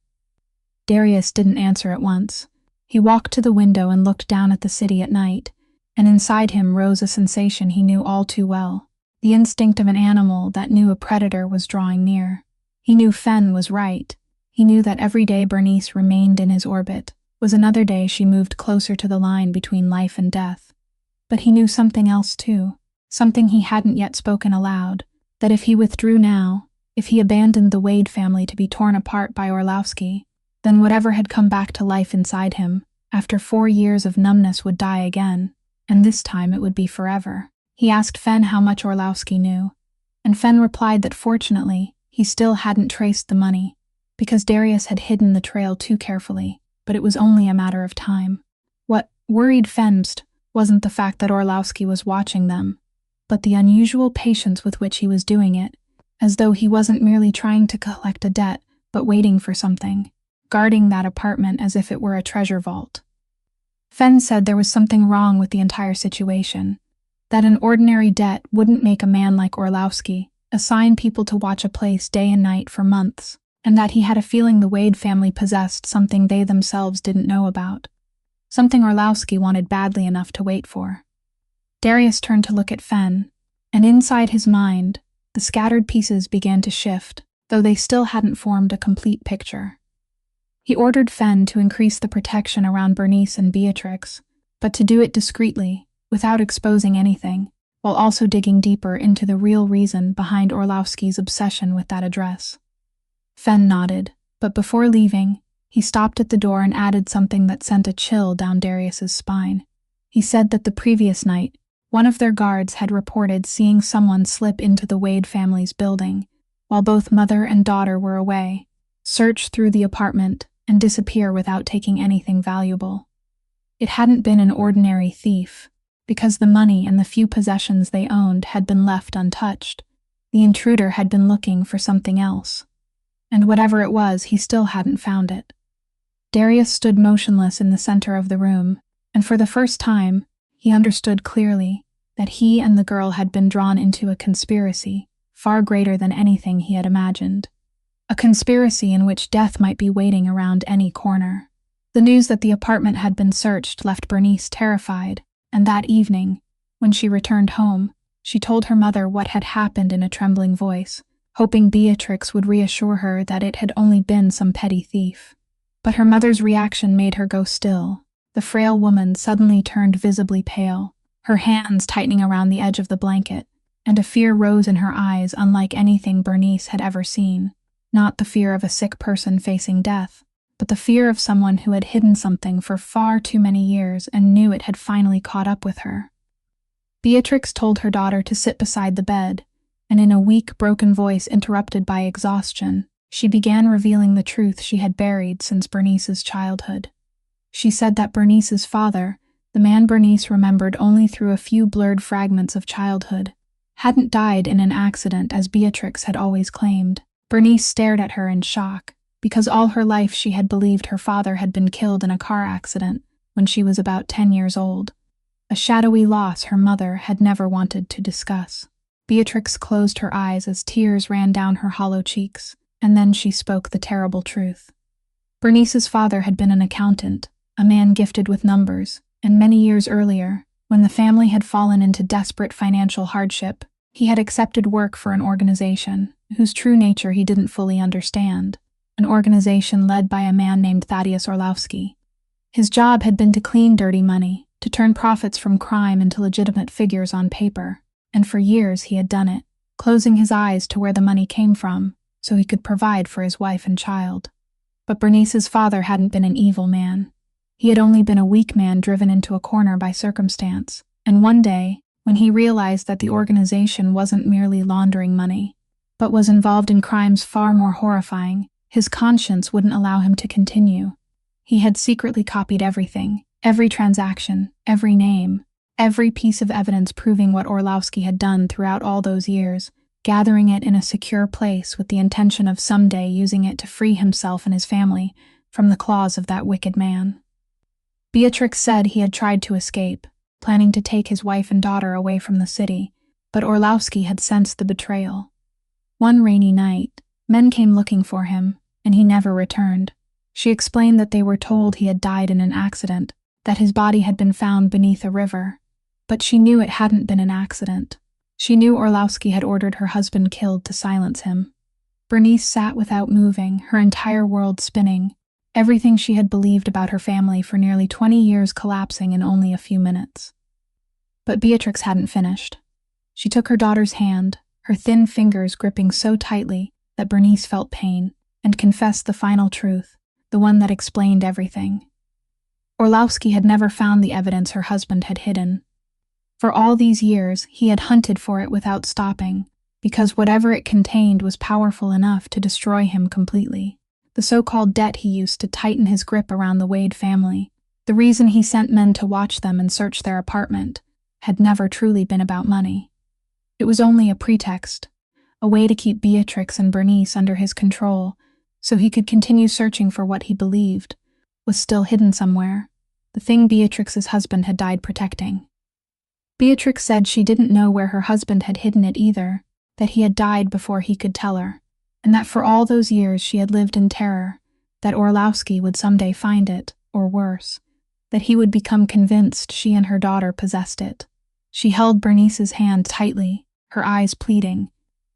Darius didn't answer at once. He walked to the window and looked down at the city at night, and inside him rose a sensation he knew all too well, the instinct of an animal that knew a predator was drawing near. He knew Fen was right. He knew that every day Bernice remained in his orbit was another day she moved closer to the line between life and death. But he knew something else too, something he hadn't yet spoken aloud, that if he withdrew now, if he abandoned the Wade family to be torn apart by Orlowski, then whatever had come back to life inside him, after 4 years of numbness, would die again, and this time it would be forever. He asked Fen how much Orlowski knew, and Fen replied that fortunately, he still hadn't traced the money, because Darius had hidden the trail too carefully, but it was only a matter of time. What worried Fen wasn't the fact that Orlowski was watching them, but the unusual patience with which he was doing it, as though he wasn't merely trying to collect a debt, but waiting for something, guarding that apartment as if it were a treasure vault. Fen said there was something wrong with the entire situation, that an ordinary debt wouldn't make a man like Orlowski assign people to watch a place day and night for months, and that he had a feeling the Wade family possessed something they themselves didn't know about, something Orlowski wanted badly enough to wait for. Darius turned to look at Fen, and inside his mind, the scattered pieces began to shift, though they still hadn't formed a complete picture. He ordered Fen to increase the protection around Bernice and Beatrix, but to do it discreetly, without exposing anything, while also digging deeper into the real reason behind Orlowski's obsession with that address. Fen nodded, but before leaving, he stopped at the door and added something that sent a chill down Darius's spine. He said that the previous night, one of their guards had reported seeing someone slip into the Wade family's building, while both mother and daughter were away, search through the apartment, and disappear without taking anything valuable. It hadn't been an ordinary thief, because the money and the few possessions they owned had been left untouched. The intruder had been looking for something else. And whatever it was, he still hadn't found it. Darius stood motionless in the center of the room, and for the first time, he understood clearly that he and the girl had been drawn into a conspiracy far greater than anything he had imagined. A conspiracy in which death might be waiting around any corner. The news that the apartment had been searched left Bernice terrified, and that evening, when she returned home, she told her mother what had happened in a trembling voice, hoping Beatrix would reassure her that it had only been some petty thief. But her mother's reaction made her go still. The frail woman suddenly turned visibly pale, her hands tightening around the edge of the blanket, and a fear rose in her eyes unlike anything Bernice had ever seen. Not the fear of a sick person facing death, but the fear of someone who had hidden something for far too many years and knew it had finally caught up with her. Beatrix told her daughter to sit beside the bed, and in a weak, broken voice interrupted by exhaustion, she began revealing the truth she had buried since Bernice's childhood. She said that Bernice's father, the man Bernice remembered only through a few blurred fragments of childhood, hadn't died in an accident as Beatrix had always claimed. Bernice stared at her in shock, because all her life she had believed her father had been killed in a car accident when she was about 10 years old, a shadowy loss her mother had never wanted to discuss. Beatrix closed her eyes as tears ran down her hollow cheeks, and then she spoke the terrible truth. Bernice's father had been an accountant, a man gifted with numbers, and many years earlier, when the family had fallen into desperate financial hardship, he had accepted work for an organization whose true nature he didn't fully understand, an organization led by a man named Thaddeus Orlowski. His job had been to clean dirty money, to turn profits from crime into legitimate figures on paper, and for years he had done it, closing his eyes to where the money came from, so he could provide for his wife and child. But Bernice's father hadn't been an evil man. He had only been a weak man driven into a corner by circumstance, and one day, when he realized that the organization wasn't merely laundering money, but was involved in crimes far more horrifying, his conscience wouldn't allow him to continue. He had secretly copied everything, every transaction, every name, every piece of evidence proving what Orlowski had done throughout all those years, gathering it in a secure place with the intention of someday using it to free himself and his family from the claws of that wicked man. Beatrix said he had tried to escape, planning to take his wife and daughter away from the city, but Orlowski had sensed the betrayal. One rainy night, men came looking for him, and he never returned. She explained that they were told he had died in an accident, that his body had been found beneath a river, but she knew it hadn't been an accident. She knew Orlowski had ordered her husband killed to silence him. Bernice sat without moving, her entire world spinning, everything she had believed about her family for nearly 20 years collapsing in only a few minutes. But Beatrix hadn't finished. She took her daughter's hand, her thin fingers gripping so tightly that Bernice felt pain, and confessed the final truth, the one that explained everything. Orlowski had never found the evidence her husband had hidden. For all these years, he had hunted for it without stopping, because whatever it contained was powerful enough to destroy him completely. The so-called debt he used to tighten his grip around the Wade family, the reason he sent men to watch them and search their apartment, had never truly been about money. It was only a pretext, a way to keep Beatrix and Bernice under his control, so he could continue searching for what he believed was still hidden somewhere, the thing Beatrix's husband had died protecting. Beatrix said she didn't know where her husband had hidden it either, that he had died before he could tell her, and that for all those years she had lived in terror, that Orlowski would someday find it, or worse, that he would become convinced she and her daughter possessed it. She held Bernice's hand tightly, her eyes pleading,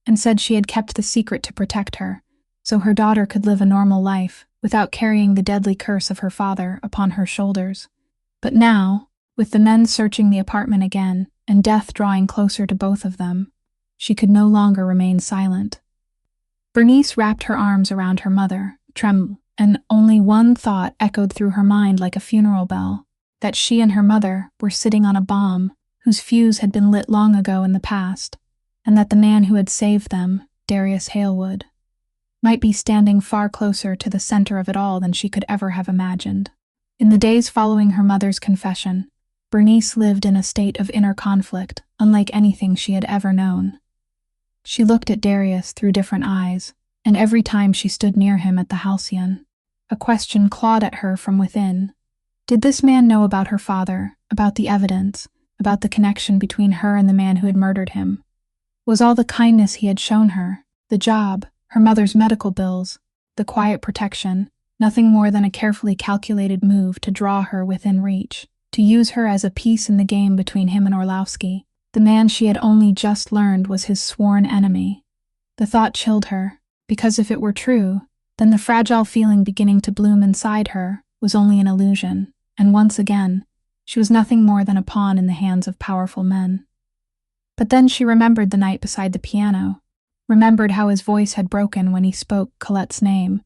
and said she had kept the secret to protect her, so her daughter could live a normal life without carrying the deadly curse of her father upon her shoulders. But now, with the men searching the apartment again, and death drawing closer to both of them, she could no longer remain silent. Bernice wrapped her arms around her mother, trembling, and only one thought echoed through her mind like a funeral bell, that she and her mother were sitting on a bomb whose fuse had been lit long ago in the past, and that the man who had saved them, Darius Halewood, might be standing far closer to the center of it all than she could ever have imagined. In the days following her mother's confession, Bernice lived in a state of inner conflict, unlike anything she had ever known. She looked at Darius through different eyes, and every time she stood near him at the halcyon, a question clawed at her from within. Did this man know about her father, about the evidence, about the connection between her and the man who had murdered him? Was all the kindness he had shown her, the job, her mother's medical bills, the quiet protection, nothing more than a carefully calculated move to draw her within reach, to use her as a piece in the game between him and Orlowski, the man she had only just learned was his sworn enemy? The thought chilled her, because if it were true, then the fragile feeling beginning to bloom inside her was only an illusion, and once again, she was nothing more than a pawn in the hands of powerful men. But then she remembered the night beside the piano, remembered how his voice had broken when he spoke Colette's name,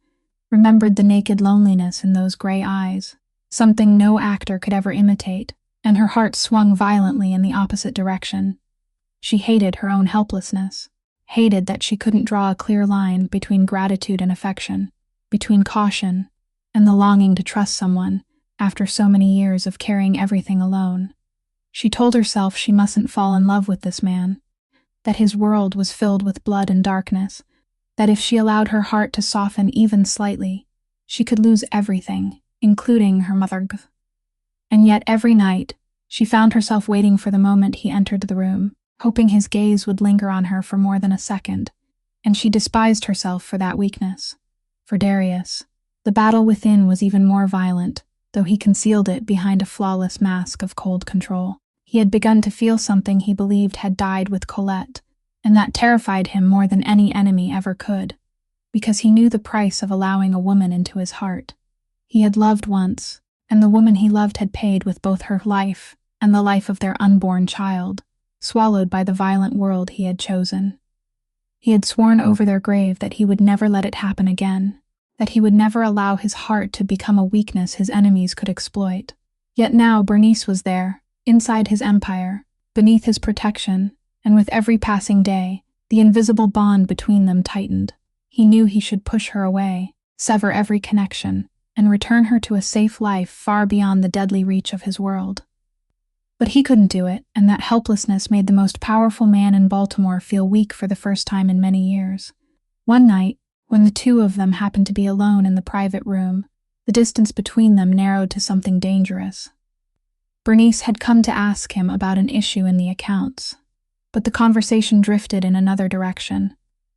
remembered the naked loneliness in those gray eyes, something no actor could ever imitate, and her heart swung violently in the opposite direction. She hated her own helplessness, hated that she couldn't draw a clear line between gratitude and affection, between caution and the longing to trust someone after so many years of carrying everything alone. She told herself she mustn't fall in love with this man, that his world was filled with blood and darkness, that if she allowed her heart to soften even slightly, she could lose everything, including her mother. And yet every night, she found herself waiting for the moment he entered the room, hoping his gaze would linger on her for more than a second, and she despised herself for that weakness. For Darius, the battle within was even more violent, though he concealed it behind a flawless mask of cold control. He had begun to feel something he believed had died with Colette, and that terrified him more than any enemy ever could, because he knew the price of allowing a woman into his heart. He had loved once, and the woman he loved had paid with both her life and the life of their unborn child, swallowed by the violent world he had chosen. He had sworn over their grave that he would never let it happen again, that he would never allow his heart to become a weakness his enemies could exploit. Yet now Bernice was there, inside his empire, beneath his protection, and with every passing day, the invisible bond between them tightened. He knew he should push her away, sever every connection, and return her to a safe life far beyond the deadly reach of his world. But he couldn't do it, and that helplessness made the most powerful man in Baltimore feel weak for the first time in many years. One night, when the two of them happened to be alone in the private room, the distance between them narrowed to something dangerous. Bernice had come to ask him about an issue in the accounts, but the conversation drifted in another direction,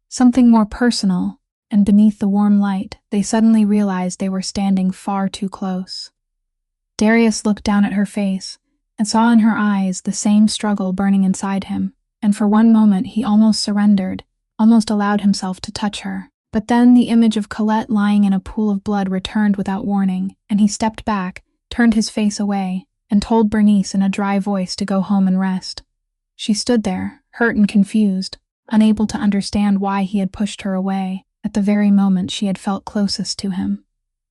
something more personal, and beneath the warm light, they suddenly realized they were standing far too close. Darius looked down at her face and saw in her eyes the same struggle burning inside him, and for one moment he almost surrendered, almost allowed himself to touch her. But then the image of Colette lying in a pool of blood returned without warning, and he stepped back, turned his face away, and told Bernice in a dry voice to go home and rest. She stood there, hurt and confused, unable to understand why he had pushed her away at the very moment she had felt closest to him.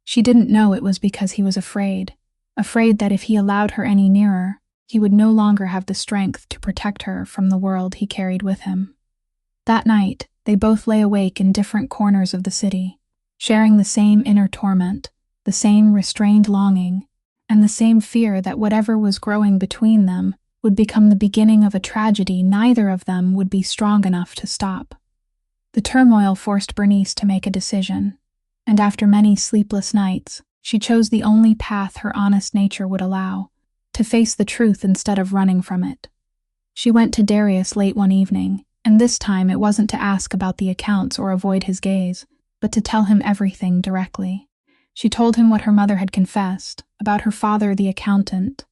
She didn't know it was because he was afraid that if he allowed her any nearer, he would no longer have the strength to protect her from the world he carried with him. That night, they both lay awake in different corners of the city, sharing the same inner torment, the same restrained longing, and the same fear that whatever was growing between them would become the beginning of a tragedy neither of them would be strong enough to stop. The turmoil forced Bernice to make a decision, and after many sleepless nights, she chose the only path her honest nature would allow, to face the truth instead of running from it. She went to Darius late one evening, and this time it wasn't to ask about the accounts or avoid his gaze, but to tell him everything directly. She told him what her mother had confessed, about her father the accountant,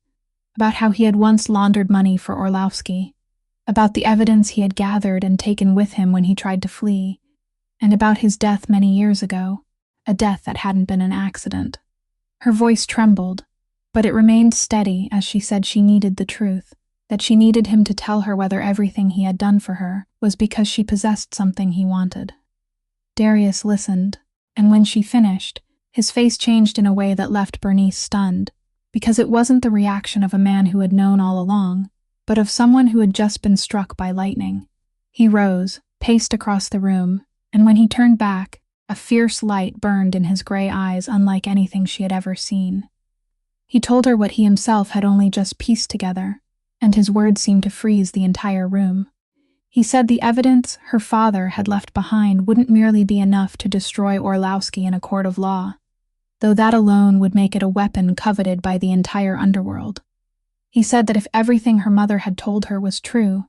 about how he had once laundered money for Orlowski, about the evidence he had gathered and taken with him when he tried to flee, and about his death many years ago, a death that hadn't been an accident. Her voice trembled, but it remained steady as she said she needed the truth, that she needed him to tell her whether everything he had done for her was because she possessed something he wanted. Darius listened, and when she finished, his face changed in a way that left Bernice stunned, because it wasn't the reaction of a man who had known all along, but of someone who had just been struck by lightning. He rose, paced across the room, and when he turned back, A fierce light burned in his gray eyes, unlike anything she had ever seen. He told her what he himself had only just pieced together, and his words seemed to freeze the entire room. He said the evidence her father had left behind wouldn't merely be enough to destroy Orlowski in a court of law, though that alone would make it a weapon coveted by the entire underworld. He said that if everything her mother had told her was true,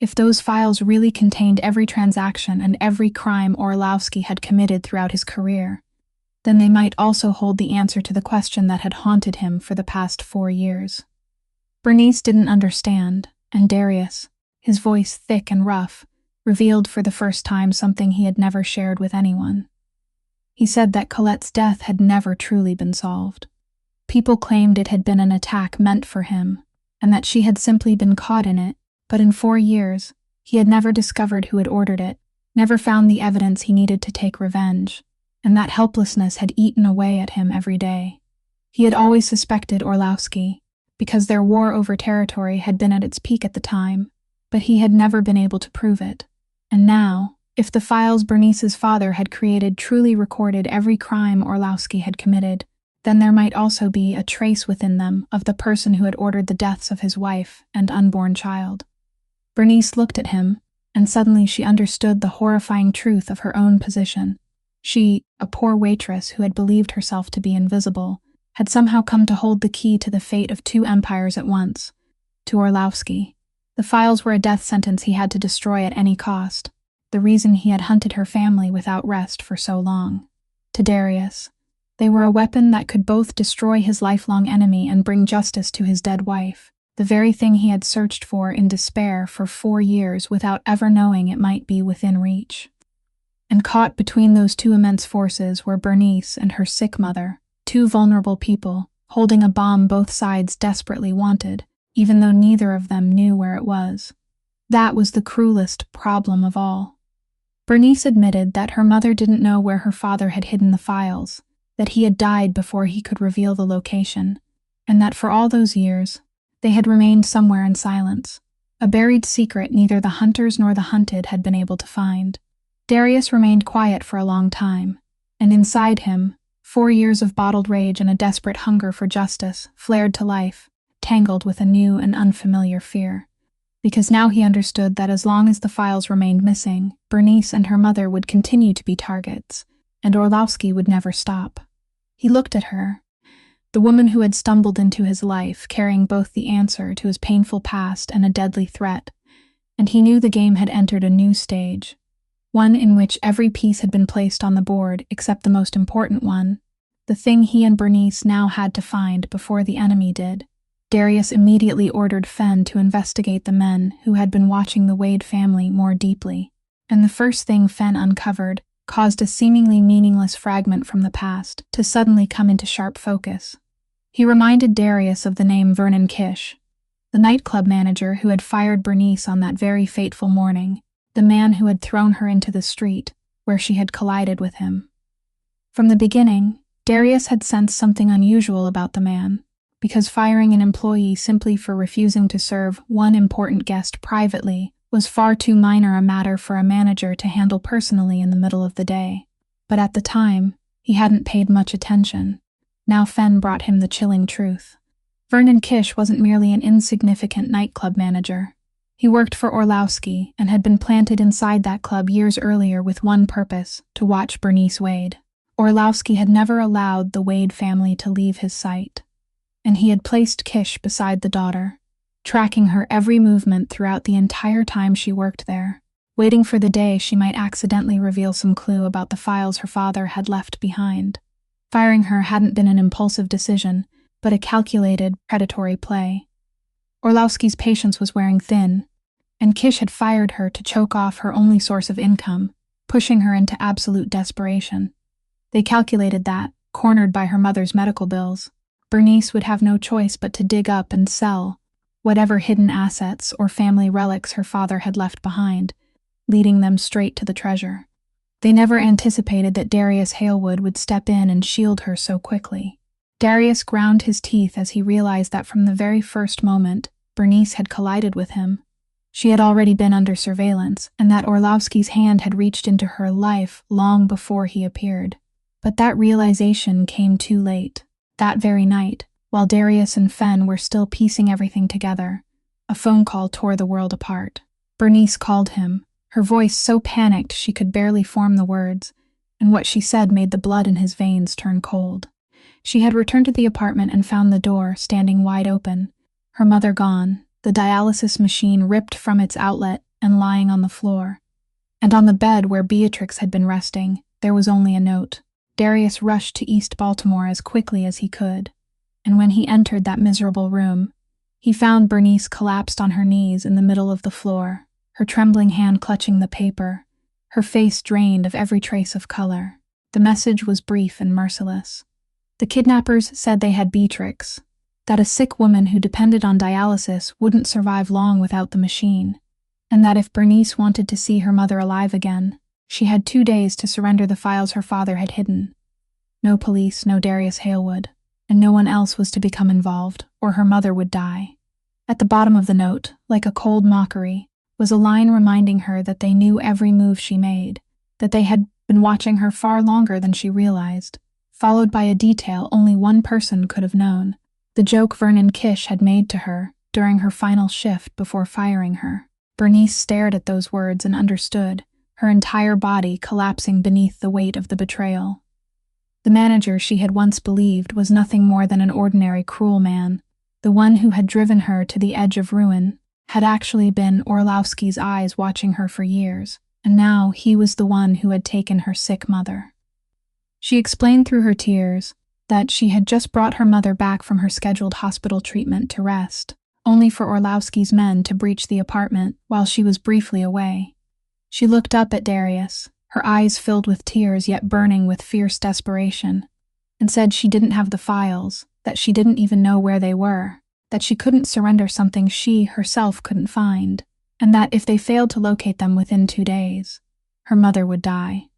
if those files really contained every transaction and every crime Orlowski had committed throughout his career, then they might also hold the answer to the question that had haunted him for the past 4 years. Bernice didn't understand, and Darius, his voice thick and rough, revealed for the first time something he had never shared with anyone. He said that Colette's death had never truly been solved. People claimed it had been an attack meant for him, and that she had simply been caught in it, but in 4 years, he had never discovered who had ordered it, never found the evidence he needed to take revenge, and that helplessness had eaten away at him every day. He had always suspected Orlowski, because their war over territory had been at its peak at the time, but he had never been able to prove it. And now, if the files Bernice's father had created truly recorded every crime Orlowski had committed, then there might also be a trace within them of the person who had ordered the deaths of his wife and unborn child. Bernice looked at him, and suddenly she understood the horrifying truth of her own position. She, a poor waitress who had believed herself to be invisible, had somehow come to hold the key to the fate of 2 empires at once. To Orlowski, the files were a death sentence he had to destroy at any cost, the reason he had hunted her family without rest for so long. To Darius, they were a weapon that could both destroy his lifelong enemy and bring justice to his dead wife, the very thing he had searched for in despair for 4 years without ever knowing it might be within reach. And caught between those 2 immense forces were Bernice and her sick mother, 2 vulnerable people, holding a bomb both sides desperately wanted, even though neither of them knew where it was. That was the cruelest problem of all. Bernice admitted that her mother didn't know where her father had hidden the files, that he had died before he could reveal the location, and that for all those years, they had remained somewhere in silence, a buried secret neither the hunters nor the hunted had been able to find. Darius remained quiet for a long time, and inside him, 4 years of bottled rage and a desperate hunger for justice flared to life, tangled with a new and unfamiliar fear. Because now he understood that as long as the files remained missing, Bernice and her mother would continue to be targets, and Orlowski would never stop. He looked at her, the woman who had stumbled into his life, carrying both the answer to his painful past and a deadly threat, and he knew the game had entered a new stage, one in which every piece had been placed on the board except the most important one, the thing he and Bernice now had to find before the enemy did. Darius immediately ordered Fen to investigate the men who had been watching the Wade family more deeply, and the first thing Fen uncovered caused a seemingly meaningless fragment from the past to suddenly come into sharp focus. He reminded Darius of the name Vernon Kish, the nightclub manager who had fired Bernice on that very fateful morning, the man who had thrown her into the street, where she had collided with him. From the beginning, Darius had sensed something unusual about the man, because firing an employee simply for refusing to serve one important guest privately was far too minor a matter for a manager to handle personally in the middle of the day. But at the time, he hadn't paid much attention. Now Fen brought him the chilling truth. Vernon Kish wasn't merely an insignificant nightclub manager. He worked for Orlowski and had been planted inside that club years earlier with one purpose: to watch Bernice Wade. Orlowski had never allowed the Wade family to leave his sight, and he had placed Kish beside the daughter, tracking her every movement throughout the entire time she worked there, waiting for the day she might accidentally reveal some clue about the files her father had left behind. Firing her hadn't been an impulsive decision, but a calculated, predatory play. Orlowski's patience was wearing thin, and Kish had fired her to choke off her only source of income, pushing her into absolute desperation. They calculated that, cornered by her mother's medical bills, Bernice would have no choice but to dig up and sell whatever hidden assets or family relics her father had left behind, leading them straight to the treasure. They never anticipated that Darius Halewood would step in and shield her so quickly. Darius ground his teeth as he realized that from the very first moment Bernice had collided with him, She had already been under surveillance, and that Orlovsky's hand had reached into her life long before he appeared. But that realization came too late. That very night, while Darius and Fen were still piecing everything together, a phone call tore the world apart. Bernice called him, her voice so panicked she could barely form the words, and what she said made the blood in his veins turn cold. She had returned to the apartment and found the door standing wide open, her mother gone, the dialysis machine ripped from its outlet and lying on the floor. And on the bed where Beatrix had been resting, there was only a note. Darius rushed to East Baltimore as quickly as he could, and when he entered that miserable room, he found Bernice collapsed on her knees in the middle of the floor, her trembling hand clutching the paper, her face drained of every trace of color. The message was brief and merciless. The kidnappers said they had Beatrix, that a sick woman who depended on dialysis wouldn't survive long without the machine, and that if Bernice wanted to see her mother alive again, she had 2 days to surrender the files her father had hidden. No police, no Darius Halewood, and no one else was to become involved, or her mother would die. At the bottom of the note, like a cold mockery, was a line reminding her that they knew every move she made, that they had been watching her far longer than she realized, followed by a detail only one person could have known, the joke Vernon Kish had made to her during her final shift before firing her. Bernice stared at those words and understood, her entire body collapsing beneath the weight of the betrayal. The manager she had once believed was nothing more than an ordinary cruel man. The one who had driven her to the edge of ruin had actually been Orlovsky's eyes watching her for years, and now he was the one who had taken her sick mother. She explained through her tears that she had just brought her mother back from her scheduled hospital treatment to rest, only for Orlovsky's men to breach the apartment while she was briefly away. She looked up at Darius, her eyes filled with tears yet burning with fierce desperation, and said she didn't have the files, that she didn't even know where they were, that she couldn't surrender something she herself couldn't find, and that if they failed to locate them within 2 days, her mother would die.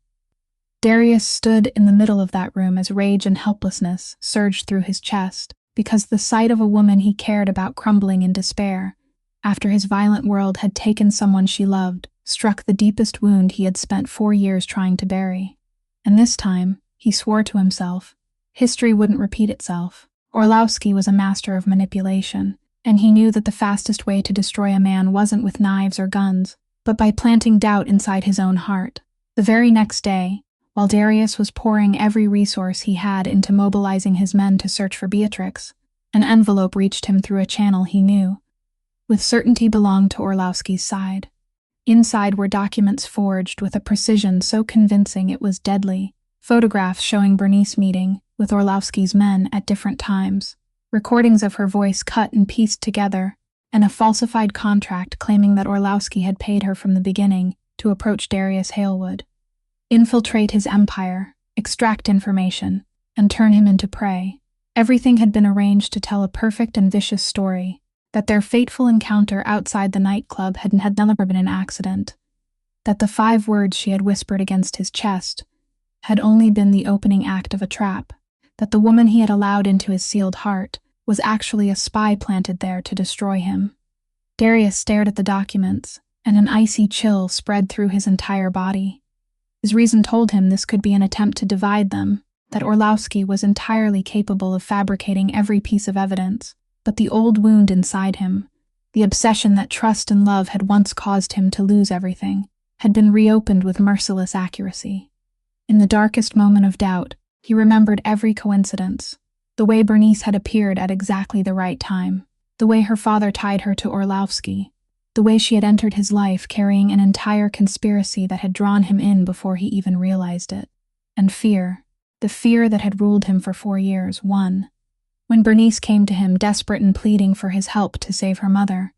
Darius stood in the middle of that room as rage and helplessness surged through his chest, because the sight of a woman he cared about crumbling in despair, after his violent world had taken someone she loved, struck the deepest wound he had spent 4 years trying to bury. And this time, he swore to himself, history wouldn't repeat itself. Orlovsky was a master of manipulation, and he knew that the fastest way to destroy a man wasn't with knives or guns, but by planting doubt inside his own heart. The very next day, while Darius was pouring every resource he had into mobilizing his men to search for Beatrix, an envelope reached him through a channel he knew, with certainty belonged to Orlovsky's side. Inside were documents forged with a precision so convincing it was deadly, photographs showing Bernice meeting with Orlovsky's men at different times, recordings of her voice cut and pieced together, and a falsified contract claiming that Orlovsky had paid her from the beginning to approach Darius Halewood, infiltrate his empire, extract information, and turn him into prey. Everything had been arranged to tell a perfect and vicious story, that their fateful encounter outside the nightclub had never been an accident, that the 5 words she had whispered against his chest had only been the opening act of a trap, that the woman he had allowed into his sealed heart was actually a spy planted there to destroy him. Darius stared at the documents, and an icy chill spread through his entire body. His reason told him this could be an attempt to divide them, that Orlovsky was entirely capable of fabricating every piece of evidence, but the old wound inside him, the obsession that trust and love had once caused him to lose everything, had been reopened with merciless accuracy. In the darkest moment of doubt, he remembered every coincidence, the way Bernice had appeared at exactly the right time, the way her father tied her to Orlovsky, the way she had entered his life carrying an entire conspiracy that had drawn him in before he even realized it. And fear, the fear that had ruled him for 4 years, won. When Bernice came to him desperate and pleading for his help to save her mother,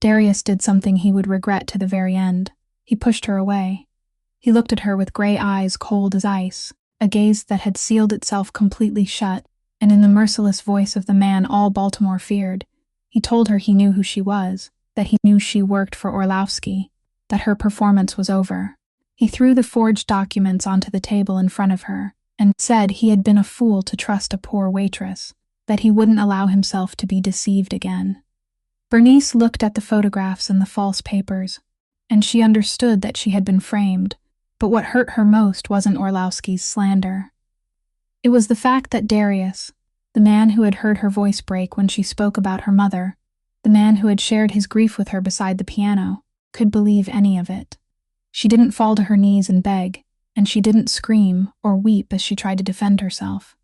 Darius did something he would regret to the very end. He pushed her away. He looked at her with gray eyes cold as ice, a gaze that had sealed itself completely shut, and in the merciless voice of the man all Baltimore feared, he told her he knew who she was, that he knew she worked for Orlovsky, that her performance was over. He threw the forged documents onto the table in front of her, and said he had been a fool to trust a poor waitress, that he wouldn't allow himself to be deceived again. Bernice looked at the photographs and the false papers, and she understood that she had been framed, but what hurt her most wasn't Orlowski's slander. It was the fact that Darius, the man who had heard her voice break when she spoke about her mother, the man who had shared his grief with her beside the piano, could believe any of it. She didn't fall to her knees and beg, and she didn't scream or weep as she tried to defend herself.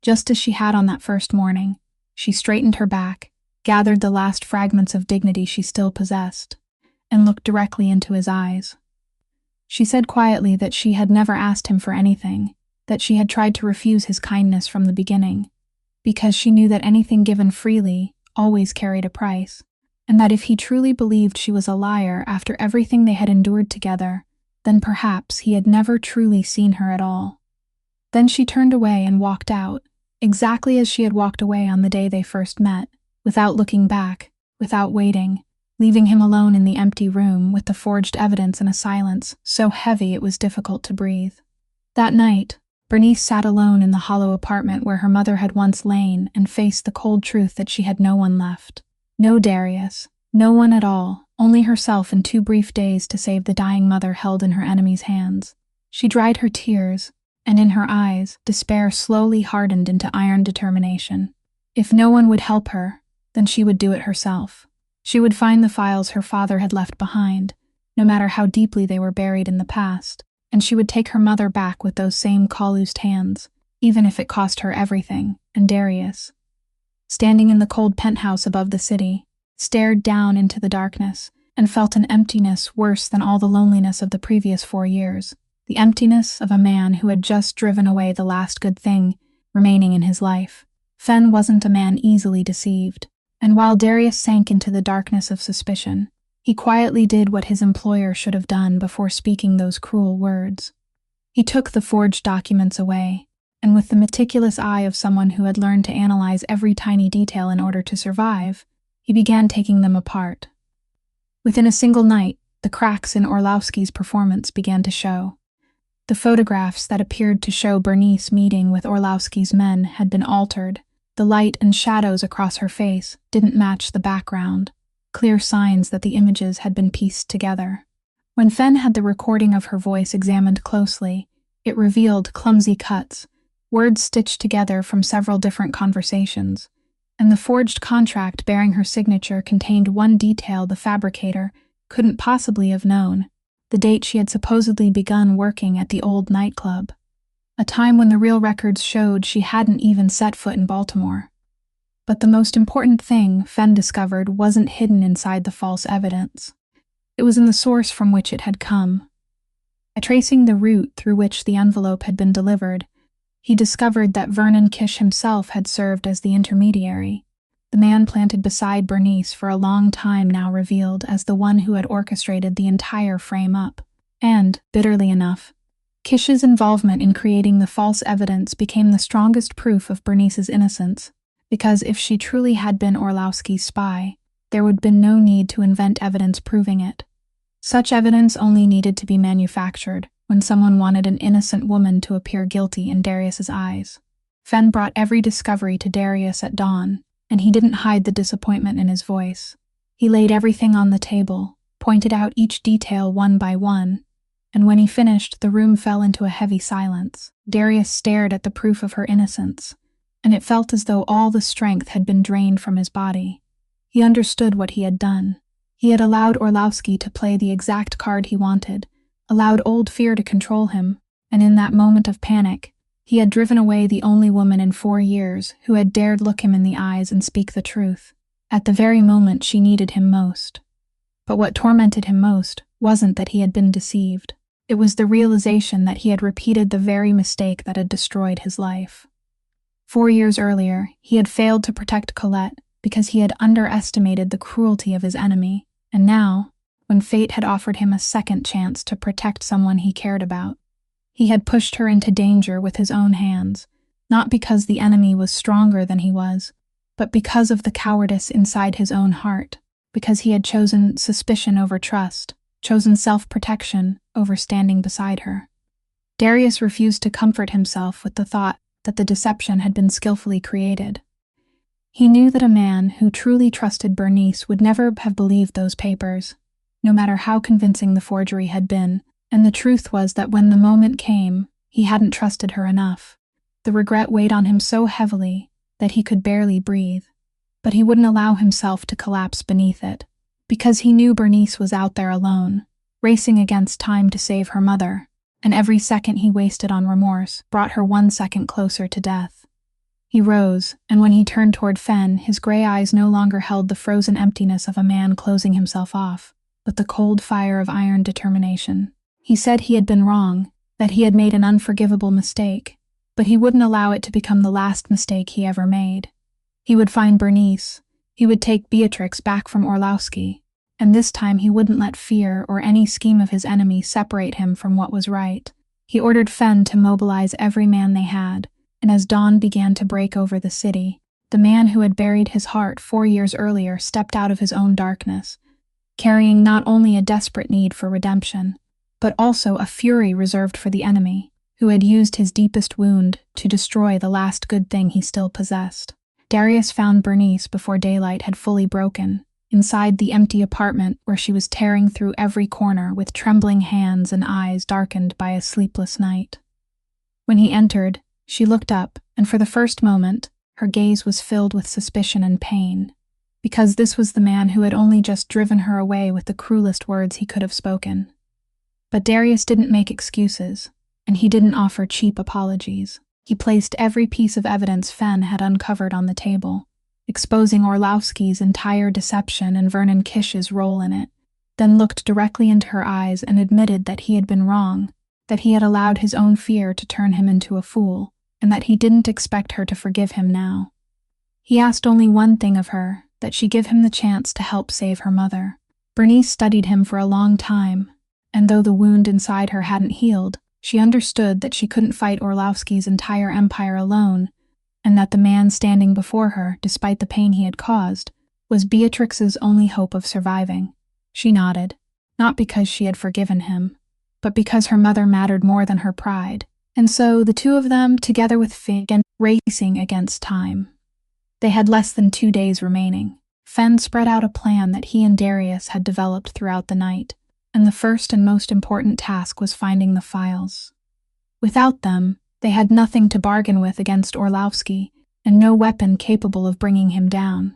Just as she had on that first morning, she straightened her back, gathered the last fragments of dignity she still possessed, and looked directly into his eyes. She said quietly that she had never asked him for anything, that she had tried to refuse his kindness from the beginning, because she knew that anything given freely always carried a price, and that if he truly believed she was a liar after everything they had endured together, then perhaps he had never truly seen her at all. Then she turned away and walked out, exactly as she had walked away on the day they first met, without looking back, without waiting, leaving him alone in the empty room with the forged evidence in a silence so heavy it was difficult to breathe. That night, Bernice sat alone in the hollow apartment where her mother had once lain and faced the cold truth that she had no one left. No Darius, no one at all, only herself and 2 brief days to save the dying mother held in her enemy's hands. She dried her tears, and in her eyes, despair slowly hardened into iron determination. If no one would help her, then she would do it herself. She would find the files her father had left behind, no matter how deeply they were buried in the past, and she would take her mother back with those same calloused hands, even if it cost her everything, and Darius, standing in the cold penthouse above the city, stared down into the darkness and felt an emptiness worse than all the loneliness of the previous 4 years, the emptiness of a man who had just driven away the last good thing remaining in his life. Fen wasn't a man easily deceived, and while Darius sank into the darkness of suspicion, he quietly did what his employer should have done before speaking those cruel words. He took the forged documents away, and with the meticulous eye of someone who had learned to analyze every tiny detail in order to survive, he began taking them apart. Within a single night, the cracks in Orlowski's performance began to show. The photographs that appeared to show Bernice meeting with Orlowski's men had been altered. The light and shadows across her face didn't match the background, clear signs that the images had been pieced together. When Fen had the recording of her voice examined closely, it revealed clumsy cuts, words stitched together from several different conversations, and the forged contract bearing her signature contained one detail the fabricator couldn't possibly have known: the date she had supposedly begun working at the old nightclub, a time when the real records showed she hadn't even set foot in Baltimore. But the most important thing Fen discovered wasn't hidden inside the false evidence. It was in the source from which it had come. By tracing the route through which the envelope had been delivered, he discovered that Vernon Kish himself had served as the intermediary, the man planted beside Bernice for a long time now revealed as the one who had orchestrated the entire frame-up. And, bitterly enough, Kish's involvement in creating the false evidence became the strongest proof of Bernice's innocence, because if she truly had been Orlowski's spy, there would have been no need to invent evidence proving it. Such evidence only needed to be manufactured when someone wanted an innocent woman to appear guilty in Darius's eyes. Fen brought every discovery to Darius at dawn, and he didn't hide the disappointment in his voice. He laid everything on the table, pointed out each detail one by one, and when he finished, the room fell into a heavy silence. Darius stared at the proof of her innocence, and it felt as though all the strength had been drained from his body. He understood what he had done. He had allowed Orlowski to play the exact card he wanted, allowed old fear to control him, and in that moment of panic, he had driven away the only woman in 4 years who had dared look him in the eyes and speak the truth, at the very moment she needed him most. But what tormented him most wasn't that he had been deceived. It was the realization that he had repeated the very mistake that had destroyed his life. 4 years earlier, he had failed to protect Colette because he had underestimated the cruelty of his enemy, and now, when fate had offered him a second chance to protect someone he cared about, he had pushed her into danger with his own hands, not because the enemy was stronger than he was, but because of the cowardice inside his own heart, because he had chosen suspicion over trust, chosen self-protection over standing beside her. Darius refused to comfort himself with the thought that the deception had been skillfully created. He knew that a man who truly trusted Bernice would never have believed those papers, no matter how convincing the forgery had been, and the truth was that when the moment came, he hadn't trusted her enough. The regret weighed on him so heavily that he could barely breathe, but he wouldn't allow himself to collapse beneath it, because he knew Bernice was out there alone, racing against time to save her mother, and every second he wasted on remorse brought her 1 second closer to death. He rose, and when he turned toward Fen, his gray eyes no longer held the frozen emptiness of a man closing himself off, but the cold fire of iron determination. He said he had been wrong, that he had made an unforgivable mistake, but he wouldn't allow it to become the last mistake he ever made. He would find Bernice, he would take Beatrix back from Orlowski, and this time he wouldn't let fear or any scheme of his enemy separate him from what was right. He ordered Fen to mobilize every man they had, and as dawn began to break over the city, the man who had buried his heart 4 years earlier stepped out of his own darkness, carrying not only a desperate need for redemption, but also a fury reserved for the enemy, who had used his deepest wound to destroy the last good thing he still possessed. Darius found Bernice before daylight had fully broken, inside the empty apartment where she was tearing through every corner with trembling hands and eyes darkened by a sleepless night. When he entered, she looked up, and for the first moment, her gaze was filled with suspicion and pain, because this was the man who had only just driven her away with the cruelest words he could have spoken. But Darius didn't make excuses, and he didn't offer cheap apologies. He placed every piece of evidence Fen had uncovered on the table, exposing Orlowski's entire deception and Vernon Kish's role in it, then looked directly into her eyes and admitted that he had been wrong, that he had allowed his own fear to turn him into a fool, and that he didn't expect her to forgive him now. He asked only one thing of her, that she give him the chance to help save her mother. Bernice studied him for a long time, and though the wound inside her hadn't healed, she understood that she couldn't fight Orlowski's entire empire alone, and that the man standing before her, despite the pain he had caused, was Beatrix's only hope of surviving. She nodded, not because she had forgiven him, but because her mother mattered more than her pride, and so the two of them, together with Fig, and racing against time. They had less than 2 days remaining. Fen spread out a plan that he and Darius had developed throughout the night, and the first and most important task was finding the files. Without them, they had nothing to bargain with against Orlowski, and no weapon capable of bringing him down.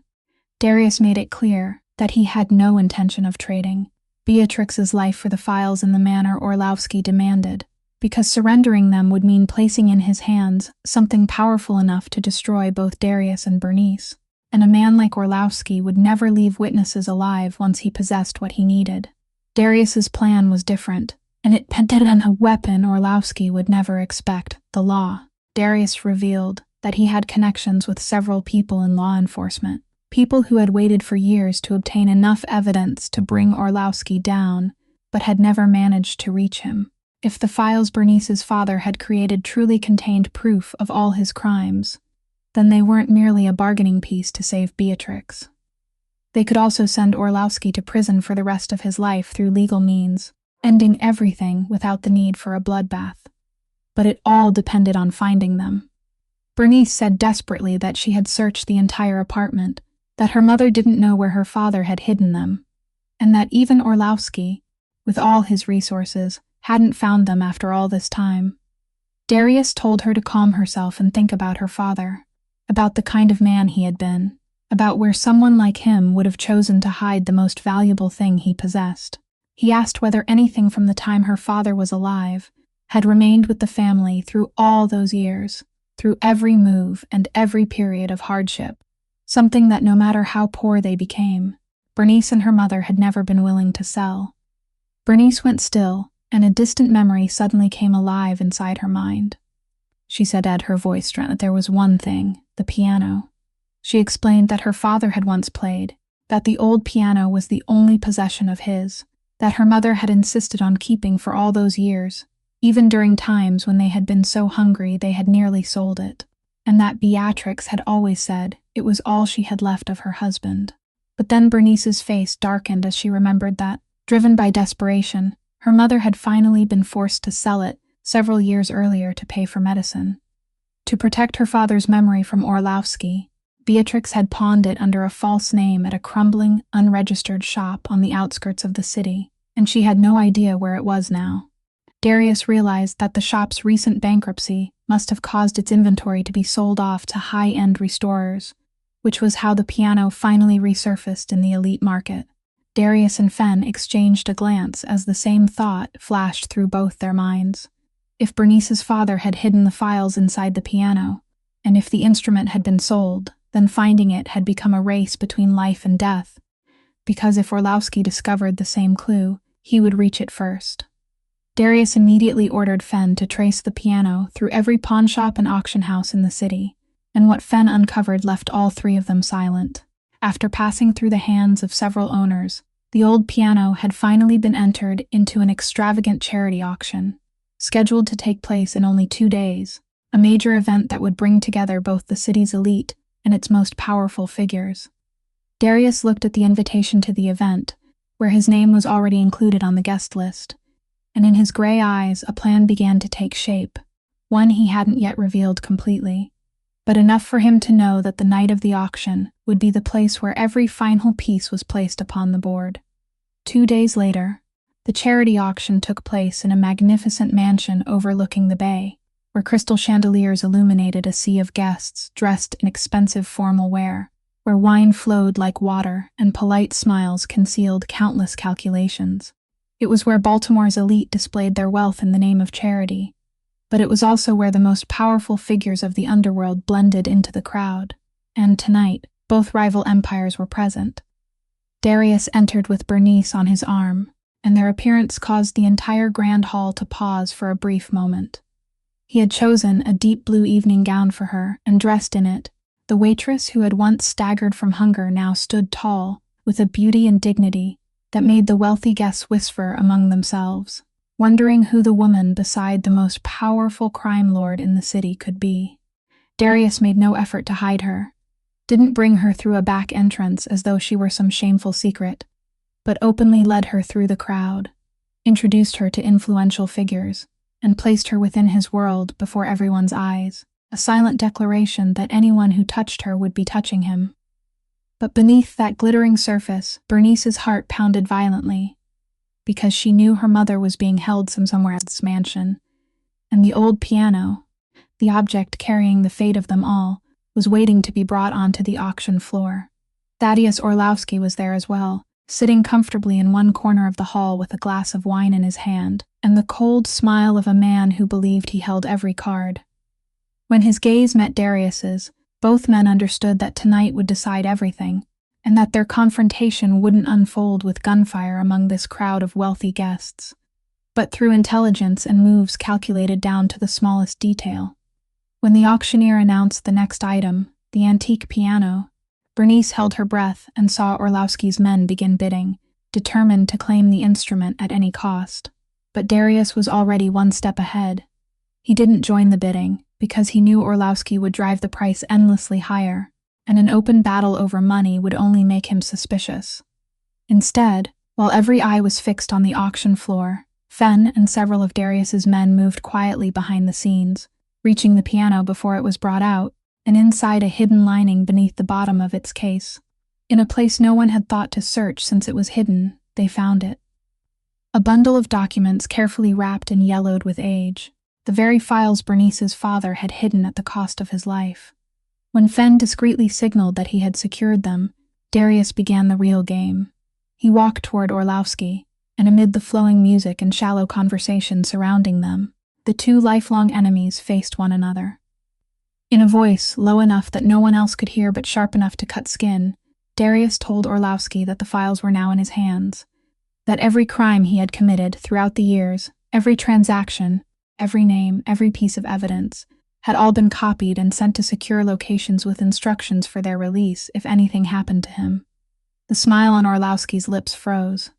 Darius made it clear that he had no intention of trading Beatrix's life for the files in the manner Orlowski demanded, because surrendering them would mean placing in his hands something powerful enough to destroy both Darius and Bernice, and a man like Orlowski would never leave witnesses alive once he possessed what he needed. Darius's plan was different, and it depended on a weapon Orlowski would never expect, the law. Darius revealed that he had connections with several people in law enforcement, people who had waited for years to obtain enough evidence to bring Orlowski down, but had never managed to reach him. If the files Bernice's father had created truly contained proof of all his crimes, then they weren't merely a bargaining piece to save Beatrix. They could also send Orlowski to prison for the rest of his life through legal means, ending everything without the need for a bloodbath. But it all depended on finding them. Bernice said desperately that she had searched the entire apartment, that her mother didn't know where her father had hidden them, and that even Orlowski, with all his resources, hadn't found them after all this time. Darius told her to calm herself and think about her father, about the kind of man he had been, about where someone like him would have chosen to hide the most valuable thing he possessed. He asked whether anything from the time her father was alive had remained with the family through all those years, through every move and every period of hardship, something that no matter how poor they became, Bernice and her mother had never been willing to sell. Bernice went still, and a distant memory suddenly came alive inside her mind. She said her voice strengthened that there was one thing, the piano. She explained that her father had once played, that the old piano was the only possession of his, that her mother had insisted on keeping for all those years, even during times when they had been so hungry they had nearly sold it, and that Beatrix had always said it was all she had left of her husband. But then Bernice's face darkened as she remembered that, driven by desperation, her mother had finally been forced to sell it several years earlier to pay for medicine. To protect her father's memory from Orlowski, Beatrix had pawned it under a false name at a crumbling, unregistered shop on the outskirts of the city, and she had no idea where it was now. Darius realized that the shop's recent bankruptcy must have caused its inventory to be sold off to high-end restorers, which was how the piano finally resurfaced in the elite market. Darius and Fen exchanged a glance as the same thought flashed through both their minds. If Bernice's father had hidden the files inside the piano, and if the instrument had been sold, then finding it had become a race between life and death, because if Orlowski discovered the same clue, he would reach it first. Darius immediately ordered Fen to trace the piano through every pawnshop and auction house in the city, and what Fen uncovered left all three of them silent. After passing through the hands of several owners, the old piano had finally been entered into an extravagant charity auction, scheduled to take place in only 2 days, a major event that would bring together both the city's elite and its most powerful figures. Darius looked at the invitation to the event, where his name was already included on the guest list, and in his gray eyes a plan began to take shape, one he hadn't yet revealed completely, but enough for him to know that the night of the auction would be the place where every final piece was placed upon the board. 2 days later, the charity auction took place in a magnificent mansion overlooking the bay, where crystal chandeliers illuminated a sea of guests dressed in expensive formal wear, where wine flowed like water and polite smiles concealed countless calculations. It was where Baltimore's elite displayed their wealth in the name of charity, but it was also where the most powerful figures of the underworld blended into the crowd, and tonight, both rival empires were present. Darius entered with Bernice on his arm, and their appearance caused the entire grand hall to pause for a brief moment. He had chosen a deep blue evening gown for her, and dressed in it, the waitress who had once staggered from hunger now stood tall, with a beauty and dignity that made the wealthy guests whisper among themselves, wondering who the woman beside the most powerful crime lord in the city could be. Darius made no effort to hide her, didn't bring her through a back entrance as though she were some shameful secret, but openly led her through the crowd, introduced her to influential figures, and placed her within his world before everyone's eyes, a silent declaration that anyone who touched her would be touching him. But beneath that glittering surface, Bernice's heart pounded violently, because she knew her mother was being held somewhere at this mansion, and the old piano, the object carrying the fate of them all, was waiting to be brought onto the auction floor. Thaddeus Orlowski was there as well, sitting comfortably in one corner of the hall with a glass of wine in his hand, and the cold smile of a man who believed he held every card. When his gaze met Darius's, both men understood that tonight would decide everything, and that their confrontation wouldn't unfold with gunfire among this crowd of wealthy guests, but through intelligence and moves calculated down to the smallest detail. When the auctioneer announced the next item, the antique piano, Bernice held her breath and saw Orlowski's men begin bidding, determined to claim the instrument at any cost. But Darius was already one step ahead. He didn't join the bidding, because he knew Orlowski would drive the price endlessly higher, and an open battle over money would only make him suspicious. Instead, while every eye was fixed on the auction floor, Fen and several of Darius's men moved quietly behind the scenes, reaching the piano before it was brought out, and inside a hidden lining beneath the bottom of its case. In a place no one had thought to search since it was hidden, they found it. A bundle of documents carefully wrapped and yellowed with age, the very files Bernice's father had hidden at the cost of his life. When Fen discreetly signaled that he had secured them, Darius began the real game. He walked toward Orlowski, and amid the flowing music and shallow conversation surrounding them, the two lifelong enemies faced one another. In a voice low enough that no one else could hear but sharp enough to cut skin, Darius told Orlowski that the files were now in his hands, that every crime he had committed throughout the years, every transaction, every name, every piece of evidence, had all been copied and sent to secure locations with instructions for their release if anything happened to him. The smile on Orlowski's lips froze.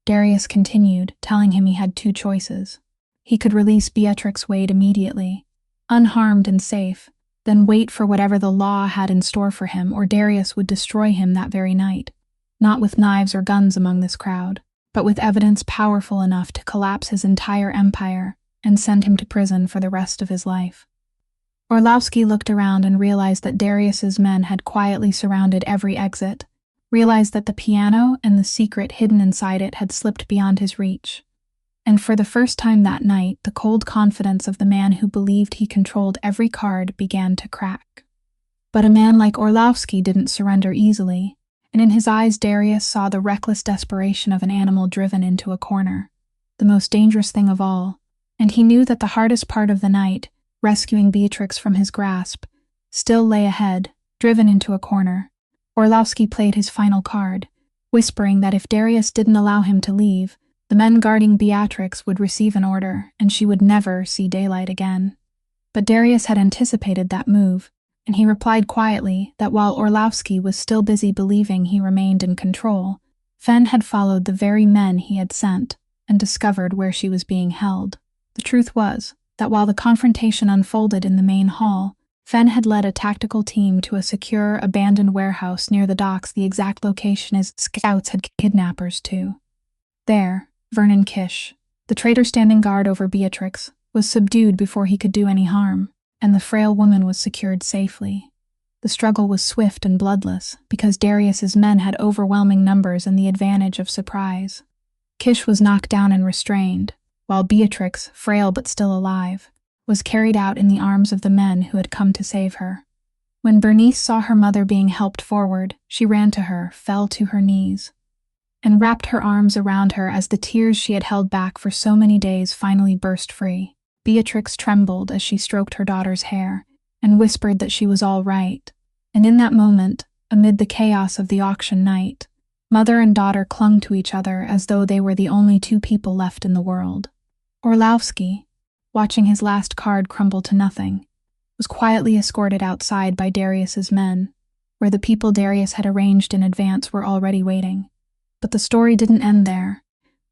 Darius continued, telling him he had 2 choices. He could release Beatrix Wade immediately, unharmed and safe, then wait for whatever the law had in store for him, or Darius would destroy him that very night, not with knives or guns among this crowd, but with evidence powerful enough to collapse his entire empire and send him to prison for the rest of his life. Orlovsky looked around and realized that Darius's men had quietly surrounded every exit, realized that the piano and the secret hidden inside it had slipped beyond his reach. And for the first time that night, the cold confidence of the man who believed he controlled every card began to crack. But a man like Orlovsky didn't surrender easily, and in his eyes Darius saw the reckless desperation of an animal driven into a corner, the most dangerous thing of all, and he knew that the hardest part of the night, rescuing Beatrix from his grasp, still lay ahead, driven into a corner. Orlovsky played his final card, whispering that if Darius didn't allow him to leave, the men guarding Beatrix would receive an order and she would never see daylight again. But Darius had anticipated that move, and he replied quietly that while Orlovsky was still busy believing he remained in control, Fen had followed the very men he had sent and discovered where she was being held. The truth was that while the confrontation unfolded in the main hall, Fen had led a tactical team to a secure, abandoned warehouse near the docks, the exact location his scouts had kidnappers to. There, Vernon Kish, the traitor standing guard over Beatrix, was subdued before he could do any harm, and the frail woman was secured safely. The struggle was swift and bloodless, because Darius's men had overwhelming numbers and the advantage of surprise. Kish was knocked down and restrained, while Beatrix, frail but still alive, was carried out in the arms of the men who had come to save her. When Bernice saw her mother being helped forward, she ran to her, fell to her knees, and wrapped her arms around her as the tears she had held back for so many days finally burst free. Beatrix trembled as she stroked her daughter's hair and whispered that she was all right, and in that moment, amid the chaos of the auction night, mother and daughter clung to each other as though they were the only two people left in the world. Orlovsky, watching his last card crumble to nothing, was quietly escorted outside by Darius's men, where the people Darius had arranged in advance were already waiting. But the story didn't end there,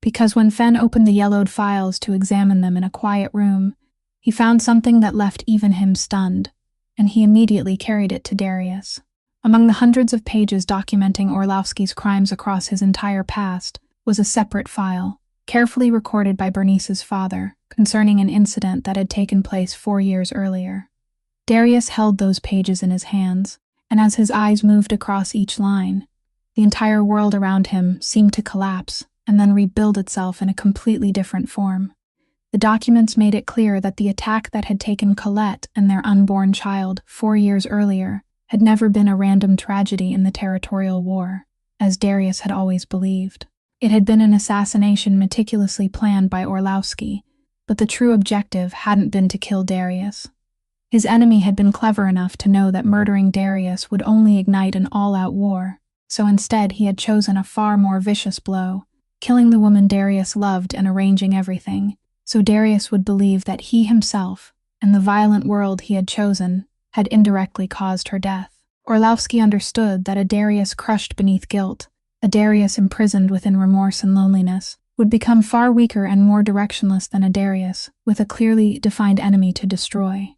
because when Fen opened the yellowed files to examine them in a quiet room, he found something that left even him stunned, and he immediately carried it to Darius. Among the hundreds of pages documenting Orlovsky's crimes across his entire past was a separate file, carefully recorded by Bernice's father, concerning an incident that had taken place 4 years earlier. Darius held those pages in his hands, and as his eyes moved across each line, the entire world around him seemed to collapse and then rebuild itself in a completely different form. The documents made it clear that the attack that had taken Colette and their unborn child 4 years earlier had never been a random tragedy in the territorial war, as Darius had always believed. It had been an assassination meticulously planned by Orlovsky, but the true objective hadn't been to kill Darius. His enemy had been clever enough to know that murdering Darius would only ignite an all-out war, so instead he had chosen a far more vicious blow, killing the woman Darius loved and arranging everything, so Darius would believe that he himself, and the violent world he had chosen, had indirectly caused her death. Orlovsky understood that a Darius crushed beneath guilt, a Darius imprisoned within remorse and loneliness, would become far weaker and more directionless than a Darius with a clearly defined enemy to destroy.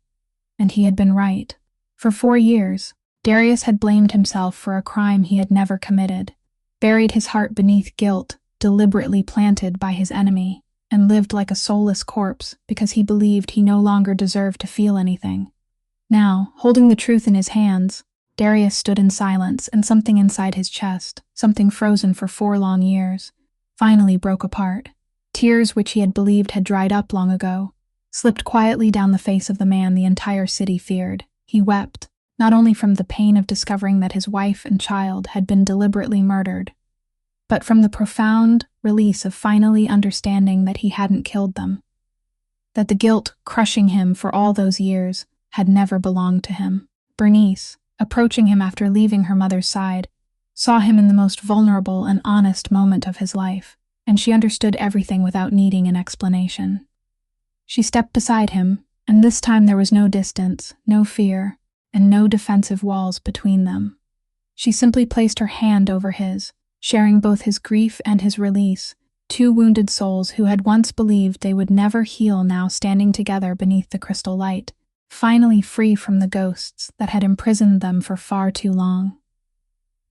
And he had been right. For 4 years, Darius had blamed himself for a crime he had never committed, buried his heart beneath guilt deliberately planted by his enemy, and lived like a soulless corpse because he believed he no longer deserved to feel anything. Now, holding the truth in his hands, Darius stood in silence, and something inside his chest, something frozen for 4 long years, finally broke apart. Tears which he had believed had dried up long ago slipped quietly down the face of the man the entire city feared. He wept, not only from the pain of discovering that his wife and child had been deliberately murdered, but from the profound release of finally understanding that he hadn't killed them, that the guilt crushing him for all those years had never belonged to him. Bernice, approaching him after leaving her mother's side, saw him in the most vulnerable and honest moment of his life, and she understood everything without needing an explanation. She stepped beside him, and this time there was no distance, no fear, and no defensive walls between them. She simply placed her hand over his, sharing both his grief and his release, 2 wounded souls who had once believed they would never heal now standing together beneath the crystal light, finally free from the ghosts that had imprisoned them for far too long.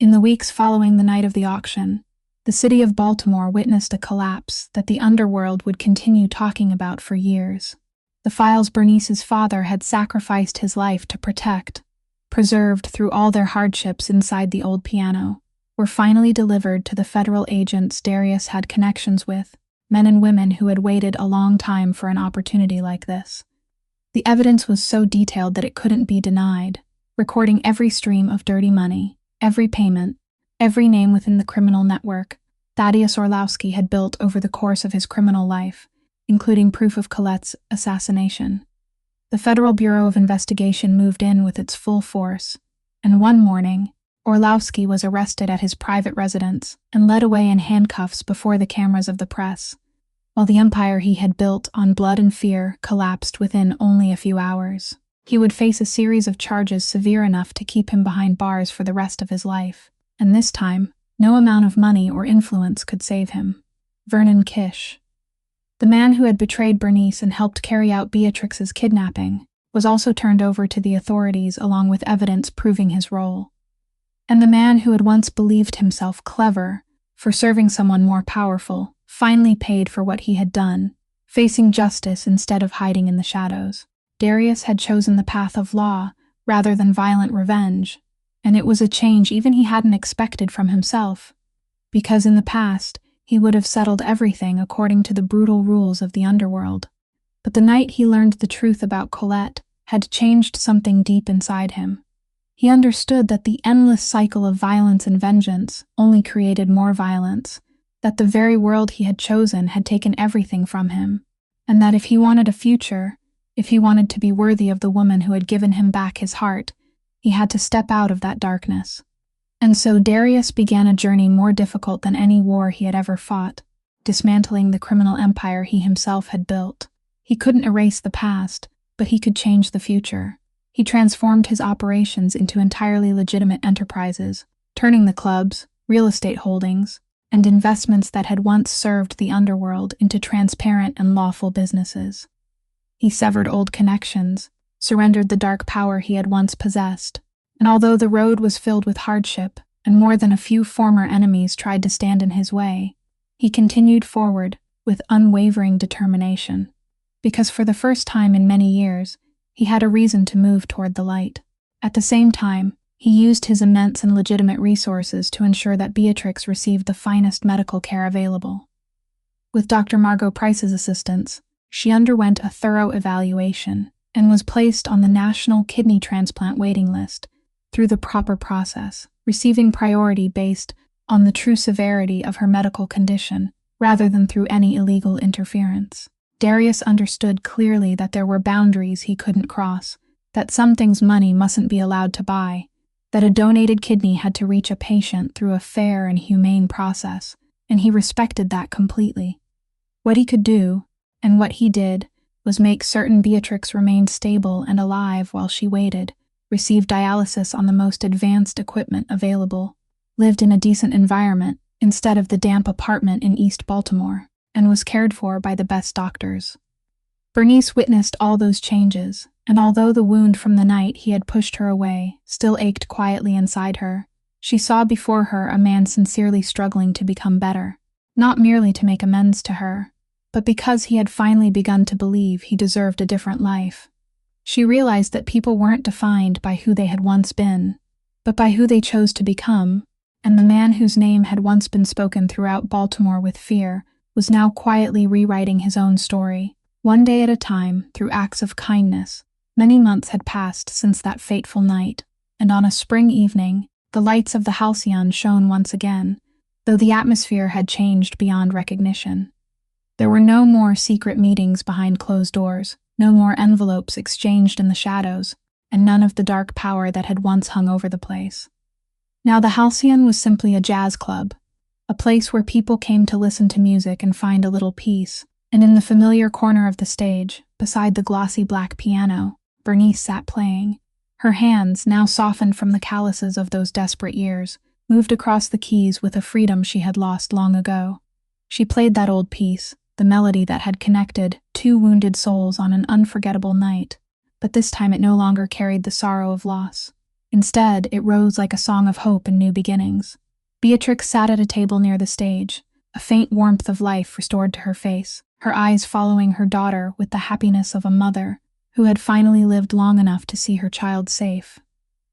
In the weeks following the night of the auction, the city of Baltimore witnessed a collapse that the underworld would continue talking about for years. The files Bernice's father had sacrificed his life to protect, preserved through all their hardships inside the old piano, were finally delivered to the federal agents Darius had connections with, men and women who had waited a long time for an opportunity like this. The evidence was so detailed that it couldn't be denied, recording every stream of dirty money, every payment, every name within the criminal network Thaddeus Orlowski had built over the course of his criminal life, including proof of Colette's assassination. The Federal Bureau of Investigation moved in with its full force, and one morning, Orlowski was arrested at his private residence and led away in handcuffs before the cameras of the press, while the empire he had built on blood and fear collapsed within only a few hours. He would face a series of charges severe enough to keep him behind bars for the rest of his life, and this time, no amount of money or influence could save him. Vernon Kish, the man who had betrayed Bernice and helped carry out Beatrix's kidnapping, was also turned over to the authorities along with evidence proving his role. And the man who had once believed himself clever for serving someone more powerful finally paid for what he had done, facing justice instead of hiding in the shadows. Darius had chosen the path of law rather than violent revenge, and it was a change even he hadn't expected from himself, because in the past, he would have settled everything according to the brutal rules of the underworld. But the night he learned the truth about Colette had changed something deep inside him. He understood that the endless cycle of violence and vengeance only created more violence, that the very world he had chosen had taken everything from him, and that if he wanted a future, if he wanted to be worthy of the woman who had given him back his heart, he had to step out of that darkness. And so Darius began a journey more difficult than any war he had ever fought, dismantling the criminal empire he himself had built. He couldn't erase the past, but he could change the future. He transformed his operations into entirely legitimate enterprises, turning the clubs, real estate holdings, and investments that had once served the underworld into transparent and lawful businesses. He severed old connections, surrendered the dark power he had once possessed, and although the road was filled with hardship, and more than a few former enemies tried to stand in his way, he continued forward with unwavering determination, because for the first time in many years, he had a reason to move toward the light. At the same time, he used his immense and legitimate resources to ensure that Beatrix received the finest medical care available. With Dr. Margot Price's assistance, she underwent a thorough evaluation and was placed on the National Kidney Transplant waiting list through the proper process, receiving priority based on the true severity of her medical condition rather than through any illegal interference. Darius understood clearly that there were boundaries he couldn't cross, that some things money mustn't be allowed to buy, that a donated kidney had to reach a patient through a fair and humane process, and he respected that completely. What he could do, and what he did, was make certain Beatrix remained stable and alive while she waited, received dialysis on the most advanced equipment available, lived in a decent environment instead of the damp apartment in East Baltimore, and was cared for by the best doctors. Bernice witnessed all those changes, and although the wound from the night he had pushed her away still ached quietly inside her, she saw before her a man sincerely struggling to become better, not merely to make amends to her, but because he had finally begun to believe he deserved a different life. She realized that people weren't defined by who they had once been, but by who they chose to become, and the man whose name had once been spoken throughout Baltimore with fear was now quietly rewriting his own story, one day at a time, through acts of kindness. Many months had passed since that fateful night, and on a spring evening, the lights of the Halcyon shone once again, though the atmosphere had changed beyond recognition. There were no more secret meetings behind closed doors, no more envelopes exchanged in the shadows, and none of the dark power that had once hung over the place. Now the Halcyon was simply a jazz club, a place where people came to listen to music and find a little peace, and in the familiar corner of the stage, beside the glossy black piano, Bernice sat playing. Her hands, now softened from the calluses of those desperate years, moved across the keys with a freedom she had lost long ago. She played that old piece, the melody that had connected two wounded souls on an unforgettable night, but this time it no longer carried the sorrow of loss. Instead, it rose like a song of hope and new beginnings. Beatrix sat at a table near the stage, a faint warmth of life restored to her face, her eyes following her daughter with the happiness of a mother who had finally lived long enough to see her child safe.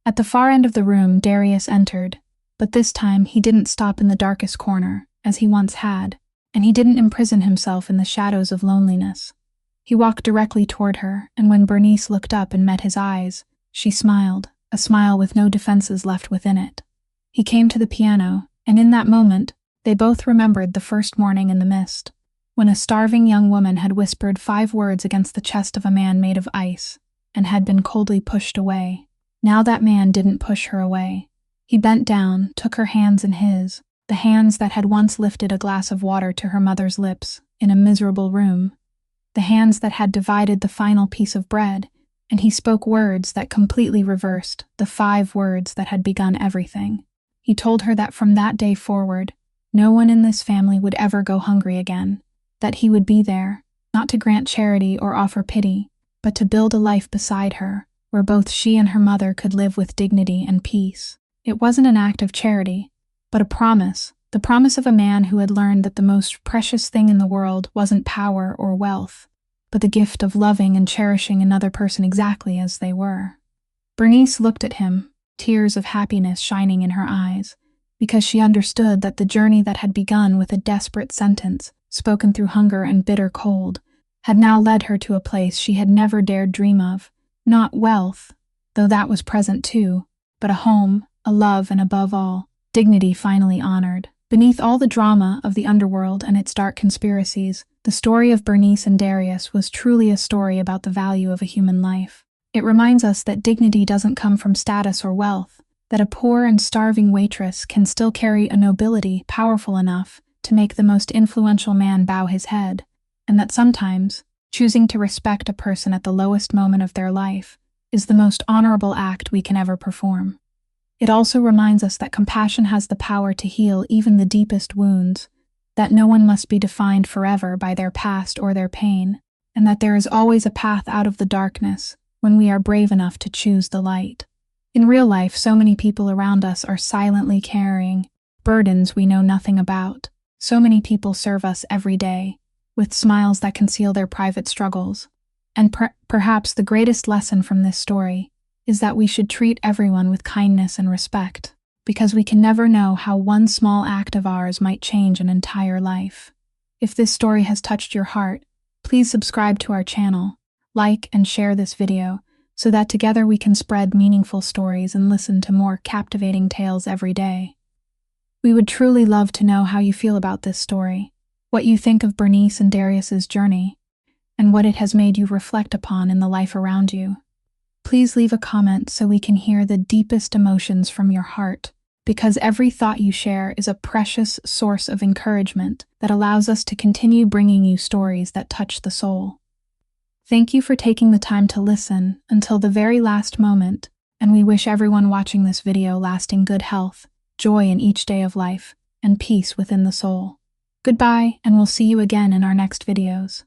At the far end of the room, Darius entered, but this time he didn't stop in the darkest corner, as he once had, and he didn't imprison himself in the shadows of loneliness. He walked directly toward her, and when Bernice looked up and met his eyes, she smiled, a smile with no defenses left within it. He came to the piano, and in that moment, they both remembered the first morning in the mist, when a starving young woman had whispered 5 words against the chest of a man made of ice, and had been coldly pushed away. Now that man didn't push her away. He bent down, took her hands in his, the hands that had once lifted a glass of water to her mother's lips in a miserable room, the hands that had divided the final piece of bread, and he spoke words that completely reversed the 5 words that had begun everything. He told her that from that day forward, no one in this family would ever go hungry again, that he would be there, not to grant charity or offer pity, but to build a life beside her, where both she and her mother could live with dignity and peace. It wasn't an act of charity, but a promise, the promise of a man who had learned that the most precious thing in the world wasn't power or wealth, but the gift of loving and cherishing another person exactly as they were. Bernice looked at him, tears of happiness shining in her eyes, because she understood that the journey that had begun with a desperate sentence, spoken through hunger and bitter cold, had now led her to a place she had never dared dream of. Not wealth, though that was present too, but a home, a love, and above all, dignity finally honored. Beneath all the drama of the underworld and its dark conspiracies, the story of Bernice and Darius was truly a story about the value of a human life. It reminds us that dignity doesn't come from status or wealth, that a poor and starving waitress can still carry a nobility powerful enough to make the most influential man bow his head, and that sometimes, choosing to respect a person at the lowest moment of their life is the most honorable act we can ever perform. It also reminds us that compassion has the power to heal even the deepest wounds, that no one must be defined forever by their past or their pain, and that there is always a path out of the darkness when we are brave enough to choose the light. In real life, so many people around us are silently carrying burdens we know nothing about. So many people serve us every day, with smiles that conceal their private struggles. And perhaps the greatest lesson from this story is that we should treat everyone with kindness and respect, because we can never know how one small act of ours might change an entire life. If this story has touched your heart, please subscribe to our channel, like and share this video, so that together we can spread meaningful stories and listen to more captivating tales every day. We would truly love to know how you feel about this story, what you think of Bernice and Darius's journey, and what it has made you reflect upon in the life around you. Please leave a comment so we can hear the deepest emotions from your heart, because every thought you share is a precious source of encouragement that allows us to continue bringing you stories that touch the soul. Thank you for taking the time to listen until the very last moment, and we wish everyone watching this video lasting good health, joy in each day of life, and peace within the soul. Goodbye, and we'll see you again in our next videos.